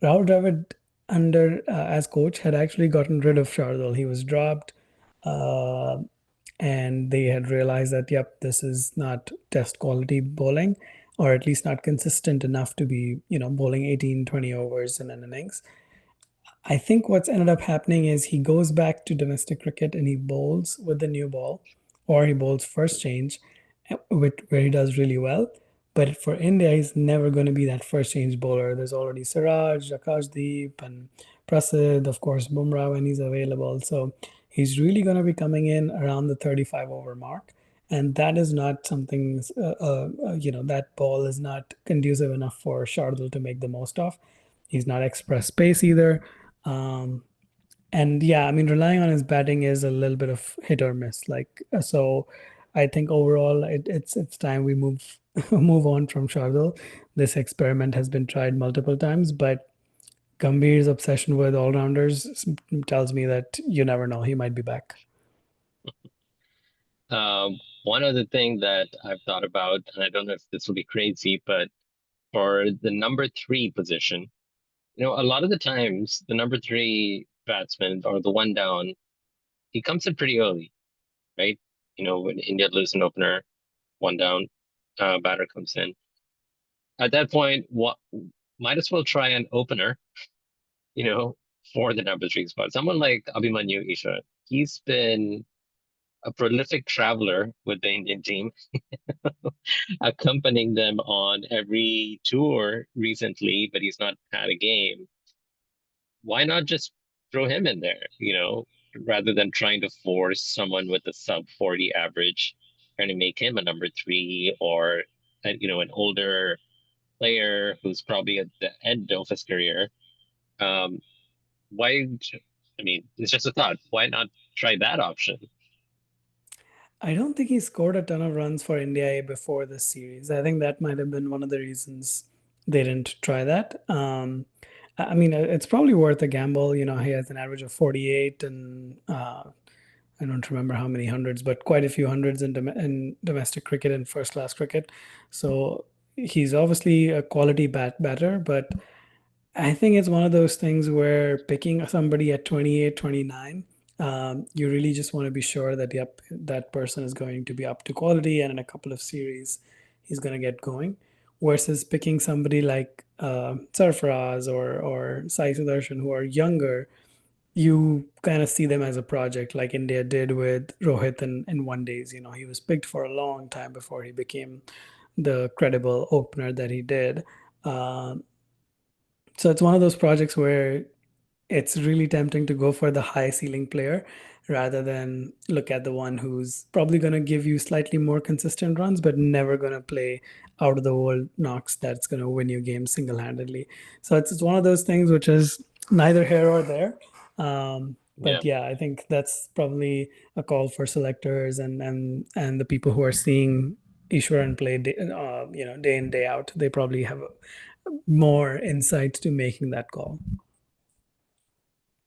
Rahul Dravid, under as coach, had actually gotten rid of Shardul. He was dropped, uh, and they had realized that yep, this is not test quality bowling, or at least not consistent enough to be bowling 18, 20 overs in an innings. I think what's ended up happening is he goes back to domestic cricket and he bowls with the new ball, or he bowls first change, where he does really well. But for India, he's never going to be that first change bowler. There's already Siraj, Akashdeep, and Prasid, of course, Bumrah when he's available. So he's really going to be coming in around the 35 over mark. And that is not something, that ball is not conducive enough for Shardul to make the most of. He's not express pace either. Um, and yeah, I mean, relying on his batting is a little bit of hit or miss. So I think overall, it's time we move move on from Shardul. This experiment has been tried multiple times, but Gambhir's obsession with all rounders tells me that you never know, he might be back. One other thing that I've thought about, and I don't know if this will be crazy, but for the number three position, a lot of the times the number three batsman or the one down, he comes in pretty early, right? When India loses an opener, one down, batter comes in. At that point, what might as well try an opener, you know, for the number three spot. Someone like Abhimanyu Isha, he's been a prolific traveler with the Indian team, accompanying them on every tour recently, but he's not had a game. Why not just throw him in there, rather than trying to force someone with a sub 40 average, trying to make him a number three or, an older player who's probably at the end of his career. Um, why? I mean, it's just a thought. Why not try that option? I don't think he scored a ton of runs for India A before this series. I think that might have been one of the reasons they didn't try that. I mean, it's probably worth a gamble. He has an average of 48 and I don't remember how many hundreds, but quite a few hundreds in domestic cricket and first class cricket. So he's obviously a quality batter, but I think it's one of those things where picking somebody at 28, 29, you really just want to be sure that, yep, that person is going to be up to quality and in a couple of series, he's going to get going. Versus picking somebody like Sarfaraz or Sai Sudarshan who are younger, you kind of see them as a project like India did with Rohit in one days. He was picked for a long time before he became the credible opener that he did. Um, so it's one of those projects where it's really tempting to go for the high ceiling player rather than look at the one who's probably going to give you slightly more consistent runs, but never going to play out of the world knocks that's going to win you games single handedly. So it's one of those things which is neither here or there. Yeah. But yeah, I think that's probably a call for selectors and the people who are seeing Ishwaran play day in day out. They probably have more insight to making that call.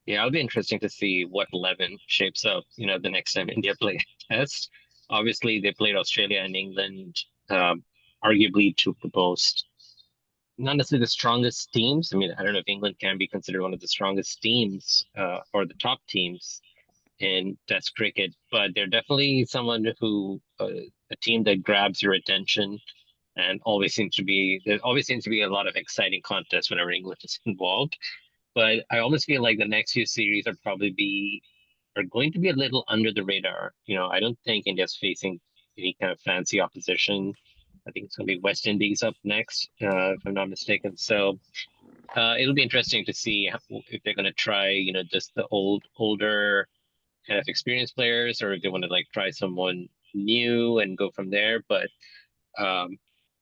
Yeah, it'll be interesting to see what 11 shapes up, the next time India play a test. Obviously, they played Australia and England, arguably two of the most, not necessarily the strongest teams. I mean, I don't know if England can be considered one of the strongest teams or the top teams in Test cricket, but they're definitely someone a team that grabs your attention and there always seems to be a lot of exciting contests whenever England is involved. But I almost feel like the next few series are going to be a little under the radar. I don't think India's facing any kind of fancy opposition. I think it's going to be West Indies up next, if I'm not mistaken. So it'll be interesting to see if they're going to try, just the older kind of experienced players, or if they want to like try someone new and go from there. But um,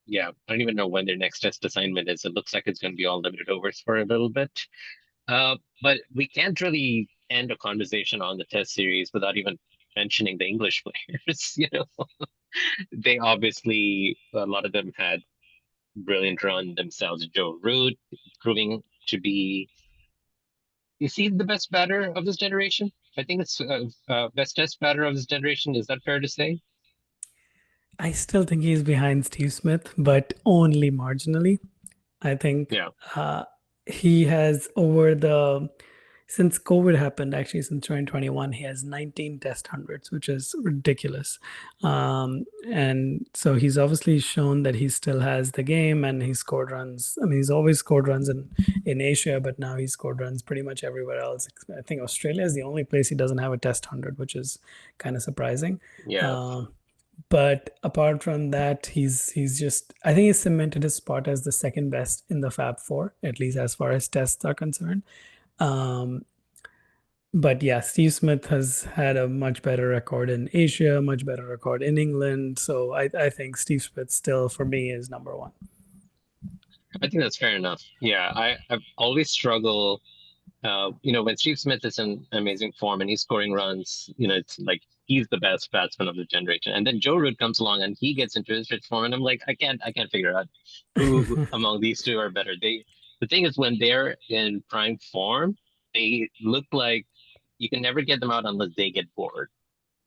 yeah, I don't even know when their next test assignment is. It looks like it's going to be all limited overs for a little bit. But we can't really end a conversation on the test series without even mentioning the English players. They obviously, a lot of them had brilliant run themselves. Joe Root proving to be, is he the best batter of this generation? I think it's best test batter of this generation. Is that fair to say? I still think he's behind Steve Smith, but only marginally. I think Yeah. uh, he has since COVID happened, actually since 2021, he has 19 test hundreds, which is ridiculous. And so he's obviously shown that he still has the game and he scored runs. I mean, he's always scored runs in Asia, but now he's scored runs pretty much everywhere else. I think Australia is the only place he doesn't have a test hundred, which is kind of surprising. Yeah. Uh, but apart from that, he's just I think he's cemented his spot as the second best in the Fab Four, at least as far as tests are concerned. Um, but yeah, Steve Smith has had a much better record in Asia, much better record in England. So I think Steve Smith still for me is number one. I think that's fair enough. Yeah, I've always struggled. When Steve Smith is in amazing form and he's scoring runs, it's like he's the best batsman of the generation. And then Joe Root comes along and he gets into his rich form, and I'm like, I can't figure out who among these two are better. The thing is, when they're in prime form, they look like you can never get them out unless they get bored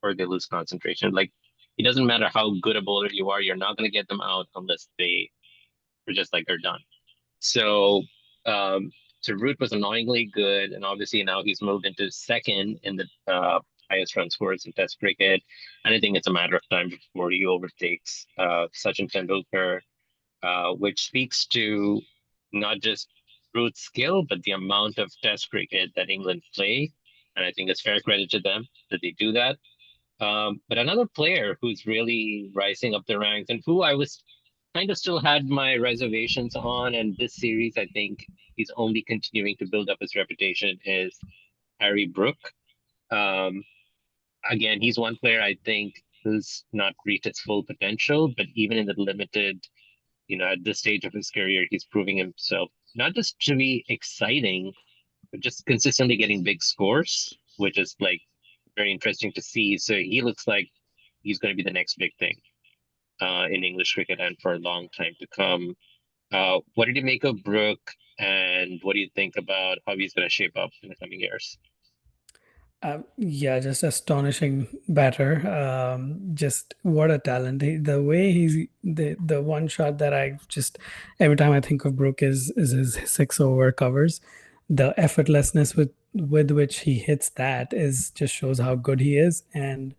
or they lose concentration. Like it doesn't matter how good a bowler you are, you're not going to get them out unless they are just like they're done. So, um, so Root was annoyingly good, and obviously now he's moved into second in the highest run scores in Test cricket. And I think it's a matter of time before he overtakes Sachin Tendulkar, which speaks to not just Root's skill, but the amount of Test cricket that England play. And I think it's fair credit to them that they do that. But another player who's really rising up the ranks and who I was kind of still had my reservations on, and this series, I think he's only continuing to build up his reputation, is Harry Brook. Um, Again, he's one player I think who's not reached its full potential, but even in the limited, at this stage of his career, he's proving himself not just to be exciting, but just consistently getting big scores, which is like very interesting to see. So he looks like he's going to be the next big thing in English cricket and for a long time to come. What did you make of Brook, and what do you think about how he's going to shape up in the coming years? Yeah, just astonishing batter. Just what a talent. The way the one shot that I just every time I think of Brook is his 6 over covers. The effortlessness with which he hits that is just shows how good he is, and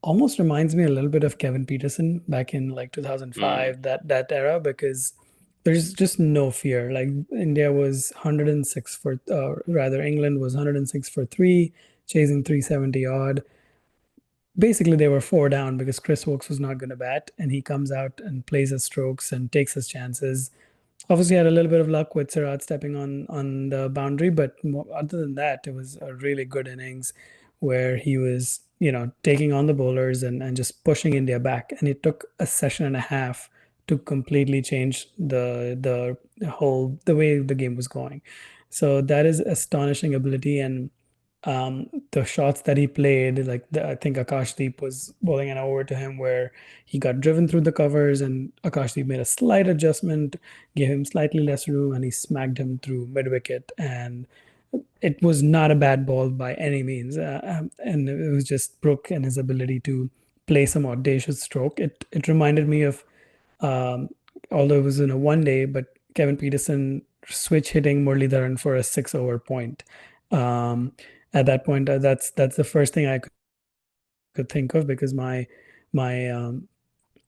almost reminds me a little bit of Kevin Peterson back in like Mm, 2005, that era, because there's just no fear. Like India was 106 for, rather England was 106 for three, chasing 370 odd. Basically, they were four down because Chris Wokes was not going to bat, and he comes out and plays his strokes and takes his chances. Obviously, had a little bit of luck with Siraj stepping on the boundary, but other than that, it was a really good innings where he was, taking on the bowlers and just pushing India back. And it took a session and a half to completely change the whole the way the game was going. So that is astonishing ability. And the shots that he played, like I think Akashdeep was bowling an over to him where he got driven through the covers, and Akashdeep made a slight adjustment, gave him slightly less room, and he smacked him through mid wicket. And it was not a bad ball by any means, and it was just Brook and his ability to play some audacious stroke. It reminded me of, um, although it was in a one day, but Kevin Peterson switch hitting Muralidharan for a 6 over point. Um, at that point, that's the first thing I could think of, because my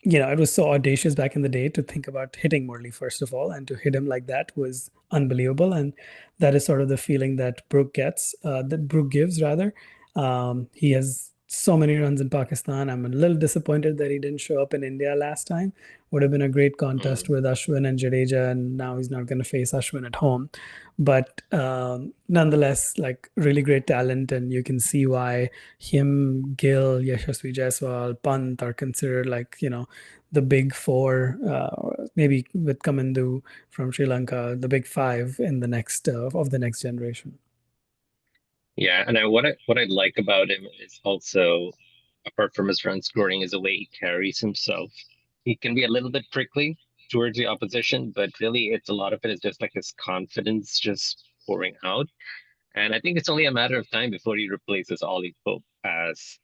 it was so audacious back in the day to think about hitting Murli first of all, and to hit him like that was unbelievable. And that is sort of the feeling that that Brook gives rather. He has so many runs in Pakistan. I'm a little disappointed that he didn't show up in India last time. Would have been a great contest mm. with Ashwin and Jadeja, and now he's not going to face Ashwin at home. But nonetheless, like really great talent, and you can see why him, Gill, Yashasvi Jaiswal, Pant are considered like, the big four, maybe with Kamandu from Sri Lanka, the big five in the next of the next generation. Yeah, and what I like about him is also, apart from his run scoring, is the way he carries himself. He can be a little bit prickly towards the opposition, but really, it's a lot of it is just like his confidence just pouring out. And I think it's only a matter of time before he replaces Ollie Pope as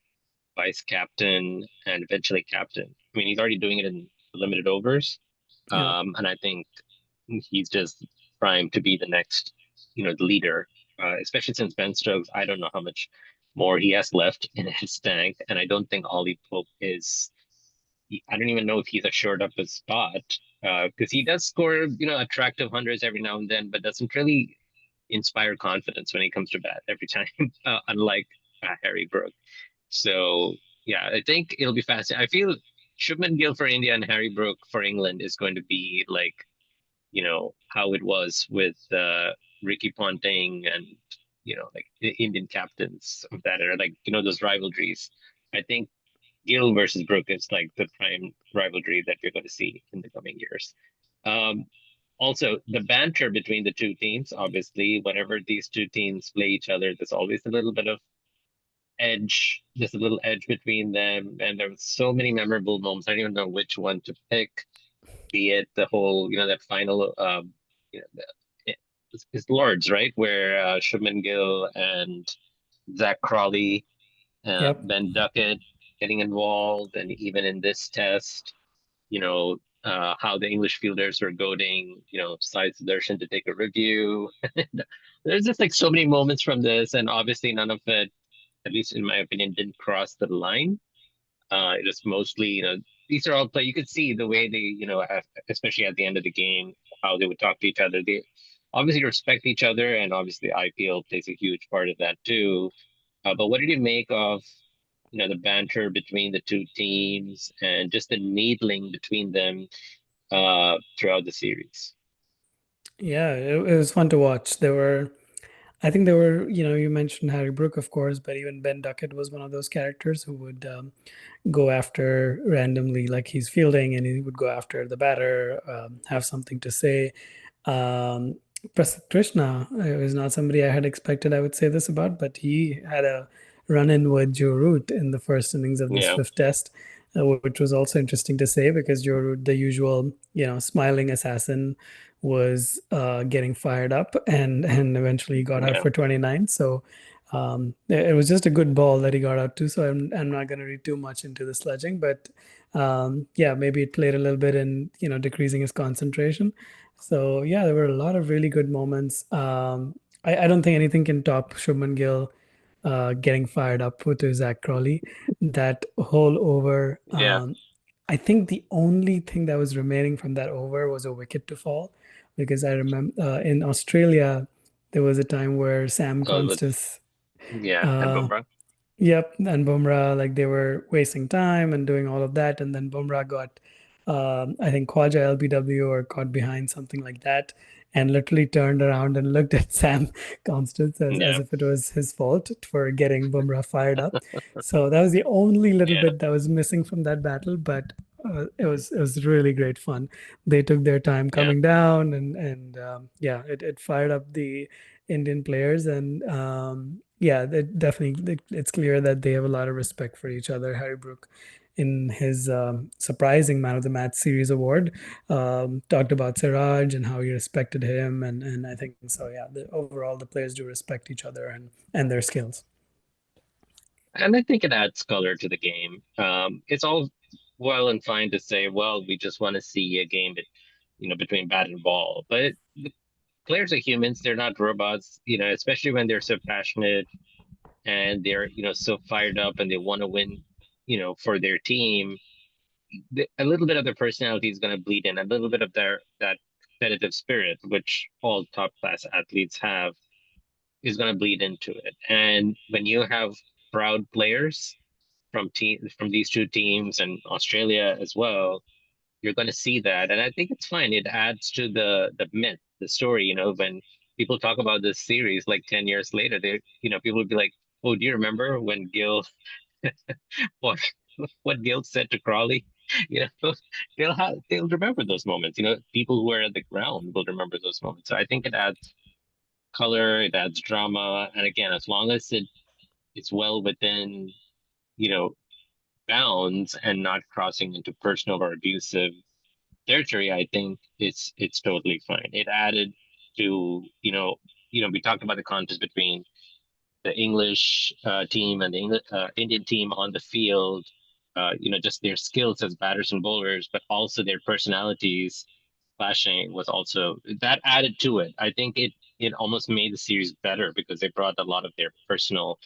vice captain and eventually captain. I mean, he's already doing it in limited overs, Yeah. and I think he's just primed to be the next, the leader. Especially since Ben Stokes, I don't know how much more he has left in his tank, and I don't think Ollie Pope is. I don't even know if he's assured up his spot because he does score, attractive hundreds every now and then, but doesn't really inspire confidence when he comes to bat every time, unlike Harry Brook. So yeah, I think it'll be fascinating. I feel Shubman Gill for India and Harry Brook for England is going to be like, how it was with Ricky Ponting and, like the Indian captains of that era, like, those rivalries. I think Gill versus Brook is like the prime rivalry that we're going to see in the coming years. Um, Also, the banter between the two teams, obviously, whenever these two teams play each other, there's always a little bit of edge, just a little edge between them. And there were so many memorable moments. I don't even know which one to pick, be it the whole, that final, you know, it's Lords, right? Where Shubman Gill and Zach Crawley, Yep. Ben Duckett getting involved. And even in this test, how the English fielders were goading, Sai Sudarshan to take a review. There's just like so many moments from this, and obviously none of it, at least in my opinion, didn't cross the line. It was mostly, these are all play. You could see the way they, especially at the end of the game, how they would talk to each other. They obviously respect each other, and obviously IPL plays a huge part of that too. But what did you make of, the banter between the two teams and just the needling between them throughout the series? Yeah, it was fun to watch. There were I think there were, you mentioned Harry Brook, of course, but even Ben Duckett was one of those characters who would go after randomly, like he's fielding, and he would go after the batter, have something to say. Um, Prasidh Krishna is not somebody I had expected I would say this about, but he had a run in with Joe Root in the first innings of this Yeah, fifth test, which was also interesting to say because Joe Root, the usual, smiling assassin, was getting fired up and eventually got out yeah, for 29. So it was just a good ball that he got out to. So I'm not going to read too much into the sledging, but yeah, maybe it played a little bit in decreasing his concentration. So yeah, there were a lot of really good moments. I don't think anything can top Shubman Gill getting fired up with Zach Crawley. That whole over. yeah. I think the only thing that was remaining from that over was a wicket to fall, because I remember in Australia there was a time where Sam With Constance. yeah, and Uh, Bumrah. Yep, and Bumrah, like they were wasting time and doing all of that, and then Bumrah got, I think Khwaja LBW or caught behind something like that, and literally turned around and looked at Sam Constance as Yeah, if it was his fault for getting Bumrah fired up. So that was the only little yeah, bit that was missing from that battle, but it was really great fun. They took their time yeah. coming down, and yeah, it fired up the Indian players, and yeah, it's clear that they have a lot of respect for each other. Harry Brook, in his surprising Man of the Match series award, talked about Siraj and how he respected him, and I think so. Yeah, overall the players do respect each other and their skills. And I think it adds color to the game. It's all well and fine to say, well, we just want to see a game between bat and ball. But the players are humans; they're not robots. Especially when they're so passionate and they're so fired up and they want to win, for their team. A little bit of their personality is going to bleed in, a little bit of their that competitive spirit, which all top class athletes have, is going to bleed into it. And when you have proud players from these two teams and Australia as well, you're going to see that. And I think it's fine. It adds to the myth, the story. When people talk about this series like 10 years later, people would be like, "Oh, do you remember when Gill what what Gill said to Crawley?" You know, they'll remember those moments. People who are at the ground will remember those moments. So I think it adds color, it adds drama, and again, as long as it's well within you know bounds and not crossing into personal or abusive territory, I think it's totally fine. It added to we talked about the contest between the English team and the Indian team on the field. Just their skills as batters and bowlers, but also their personalities clashing was also that added to it. I think it almost made the series better because they brought a lot of their personal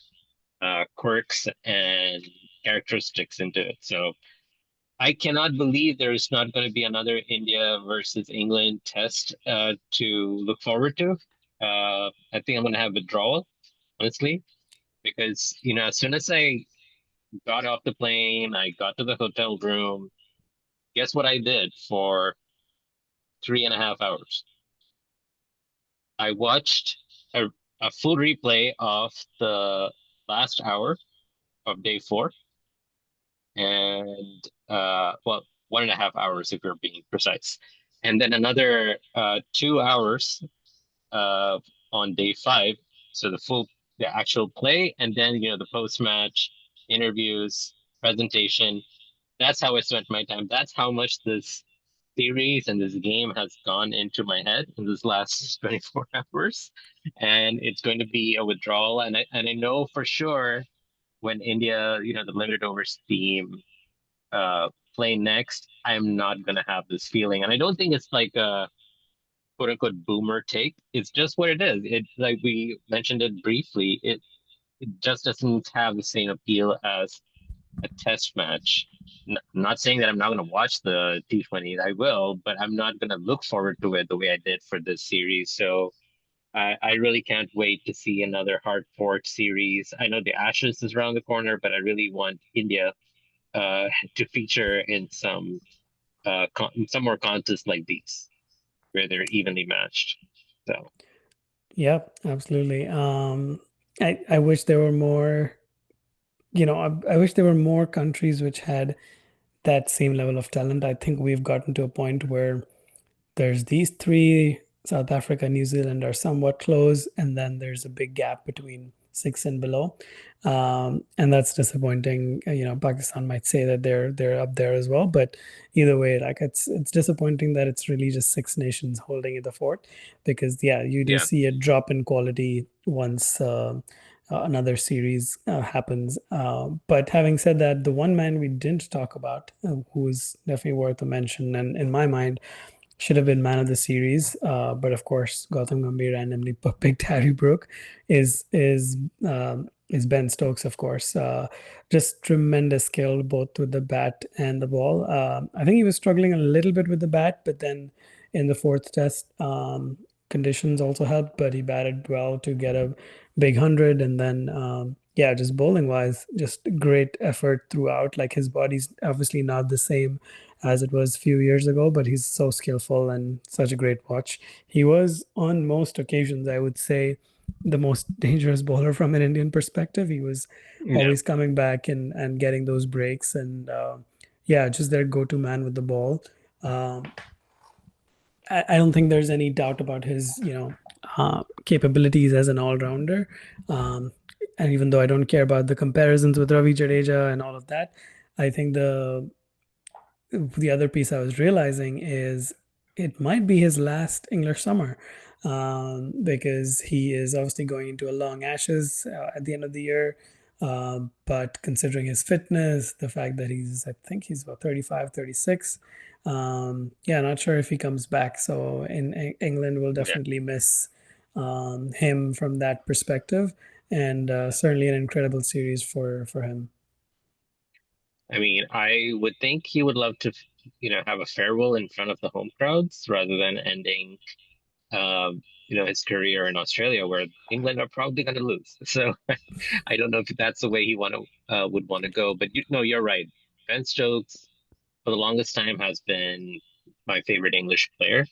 quirks and characteristics into it. So I cannot believe there is not going to be another India versus England test to look forward to. I think I'm going to have withdrawal, honestly, because as soon as I got off the plane, I got to the hotel room. Guess what I did for 3.5 hours? I watched a full replay of the last hour of day four, and well, 1.5 hours if you're being precise, and then another 2 hours uh, on day five. So the actual play, and then the post match interviews, presentation. That's how I spent my time. That's how much this series and this game has gone into my head in this last 24 hours. And it's going to be a withdrawal. And I know for sure when India, the limited overs team play next, I'm not gonna have this feeling. And I don't think it's like a quote unquote boomer take. It's just what it is. It like we mentioned it briefly. It just doesn't have the same appeal as a test match. Not saying that I'm not going to watch the T20s, I will, but I'm not going to look forward to it the way I did for this series. So I really can't wait to see another hard fought series. I know the Ashes is around the corner, but I really want India to feature in some more contests like these where they're evenly matched. So Yep, absolutely. I wish there were more, I wish there were more countries which had that same level of talent. I think we've gotten to a point where there's these three, South Africa, New Zealand are somewhat close, and then there's a big gap between six and below. And that's disappointing. Pakistan might say that they're up there as well, but either way, like it's disappointing that it's really just six nations holding the fort, because yeah, you do Yeah, see a drop in quality once another series happens. But having said that, the one man we didn't talk about, who is definitely worth a mention, and in my mind should have been man of the series. But of course, Gautam Gambhir randomly picked Harry Brook. Is Ben Stokes, of course. Just tremendous skill both with the bat and the ball. I think he was struggling a little bit with the bat, but then in the fourth test, conditions also helped. But he batted well to get a big 100, and then yeah, just bowling wise, just great effort throughout. Like his body's obviously not the same as it was a few years ago, but he's so skillful and such a great watch. He was on most occasions, I would say, the most dangerous bowler from an Indian perspective. He was yeah. always coming back and getting those breaks, and yeah, just their go-to man with the ball. Um, I don't think there's any doubt about his, capabilities as an all-rounder. Um, and even though I don't care about the comparisons with Ravi Jadeja and all of that, I think the other piece I was realizing is it might be his last English summer, because he is obviously going into a long Ashes at the end of the year. But considering his fitness, the fact that I think he's about 35, 36. Yeah, not sure if he comes back. So in England, we'll Yeah. definitely miss him from that perspective. And certainly an incredible series for him. I mean, I would think he would love to, have a farewell in front of the home crowds rather than ending, his career in Australia, where England are probably going to lose. So I don't know if that's the way he would want to go. But you're right. Ben Stokes, for the longest time, has been my favorite English player,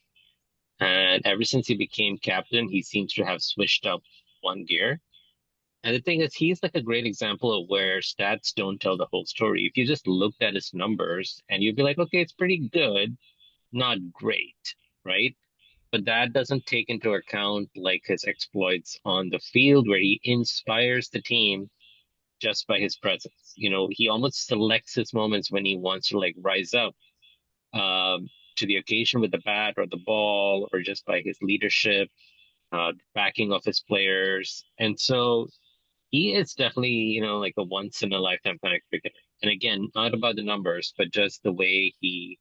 and ever since he became captain, he seems to have switched up one gear. And the thing is, he's like a great example of where stats don't tell the whole story. If you just looked at his numbers and you'd be like, okay, it's pretty good, not great, right? But that doesn't take into account like his exploits on the field where he inspires the team just by his presence. He almost selects his moments when he wants to like rise up to the occasion with the bat or the ball or just by his leadership, backing of his players. And so he is definitely, like a once in a lifetime kind of cricketer. And again, not about the numbers, but just the way he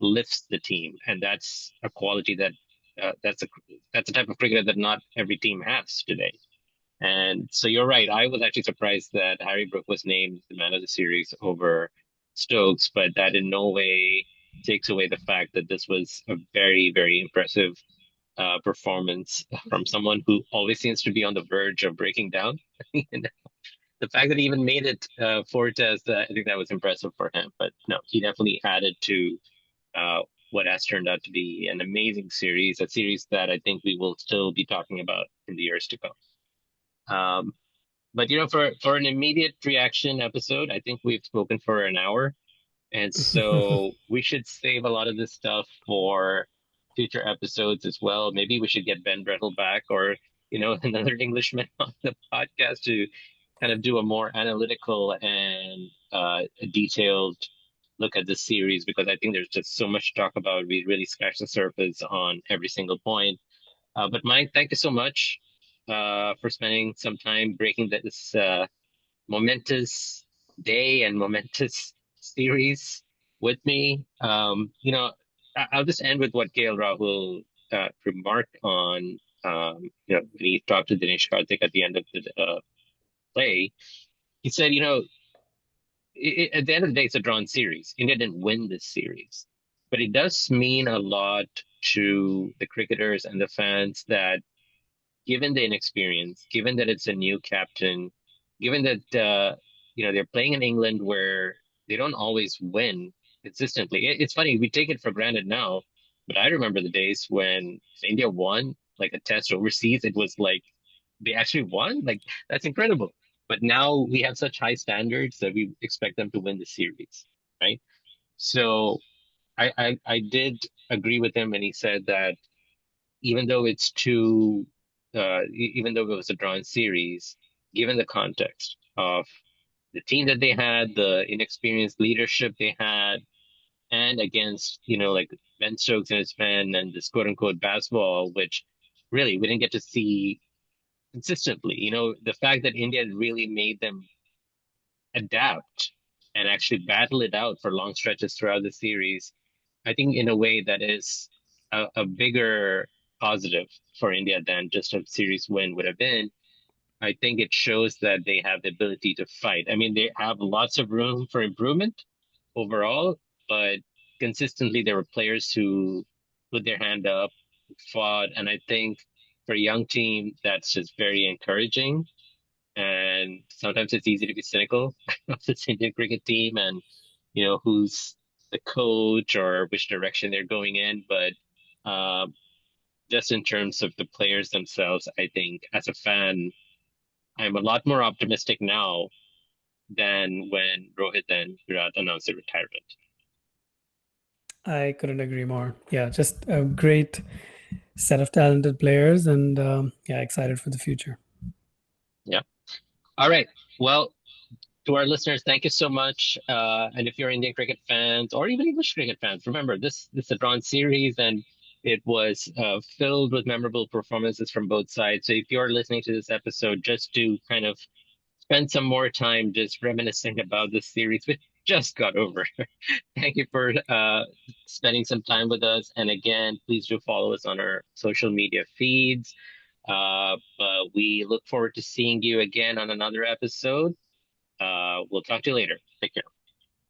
lifts the team. And that's a quality that that's a type of cricketer that not every team has today. And so you're right. I was actually surprised that Harry Brook was named the man of the series over Stokes, but that in no way takes away the fact that this was a very, very impressive performance from someone who always seems to be on the verge of breaking down. And the fact that he even made it four tests, I think that was impressive for him. But no, he definitely added to uh, what has turned out to be an amazing series, a series that I think we will still be talking about in the years to come. Um, but for an immediate reaction episode, I think we've spoken for an hour. And so we should save a lot of this stuff for future episodes as well. Maybe we should get Ben Brettel back or, another Englishman on the podcast to kind of do a more analytical and a detailed look at this series because I think there's just so much to talk about. We really scratched the surface on every single point. But Mike, thank you so much for spending some time breaking this momentous day and momentous series with me. I'll just end with what Gail Rahul remarked on, when he talked to Dinesh Karthik at the end of the play. He said, at the end of the day, it's a drawn series. India didn't win this series, but it does mean a lot to the cricketers and the fans that given the inexperience, given that it's a new captain, given that they're playing in England where they don't always win consistently. It's funny we take it for granted now, but I remember the days when India won. like a test overseas, it was like they actually won. Like that's incredible. But now we have such high standards that we expect them to win the series, right? So I did agree with him when he said that even though it's two, even though it was a drawn series, given the context of the team that they had, the inexperienced leadership they had, and against, like Ben Stokes and his men and this quote unquote basketball, which really we didn't get to see consistently. The fact that India really made them adapt and actually battle it out for long stretches throughout the series, I think in a way that is a bigger positive for India than just a series win would have been. I think it shows that they have the ability to fight. I mean, they have lots of room for improvement overall, but consistently there were players who put their hand up, fought, and I think for a young team, that's just very encouraging. And sometimes it's easy to be cynical of this Indian cricket team and, who's the coach or which direction they're going in. But just in terms of the players themselves, I think as a fan, I'm a lot more optimistic now than when Rohit and Virat announced their retirement. I couldn't agree more. Yeah, just a great set of talented players, and yeah, excited for the future. Yeah. All right. Well, to our listeners, thank you so much. And if you're Indian cricket fans or even English cricket fans, remember this is a drawn series and it was filled with memorable performances from both sides. So if you're listening to this episode, just to kind of spend some more time just reminiscing about this series, which just got over. Thank you for spending some time with us. And again, please do follow us on our social media feeds. But we look forward to seeing you again on another episode. We'll talk to you later. Take care.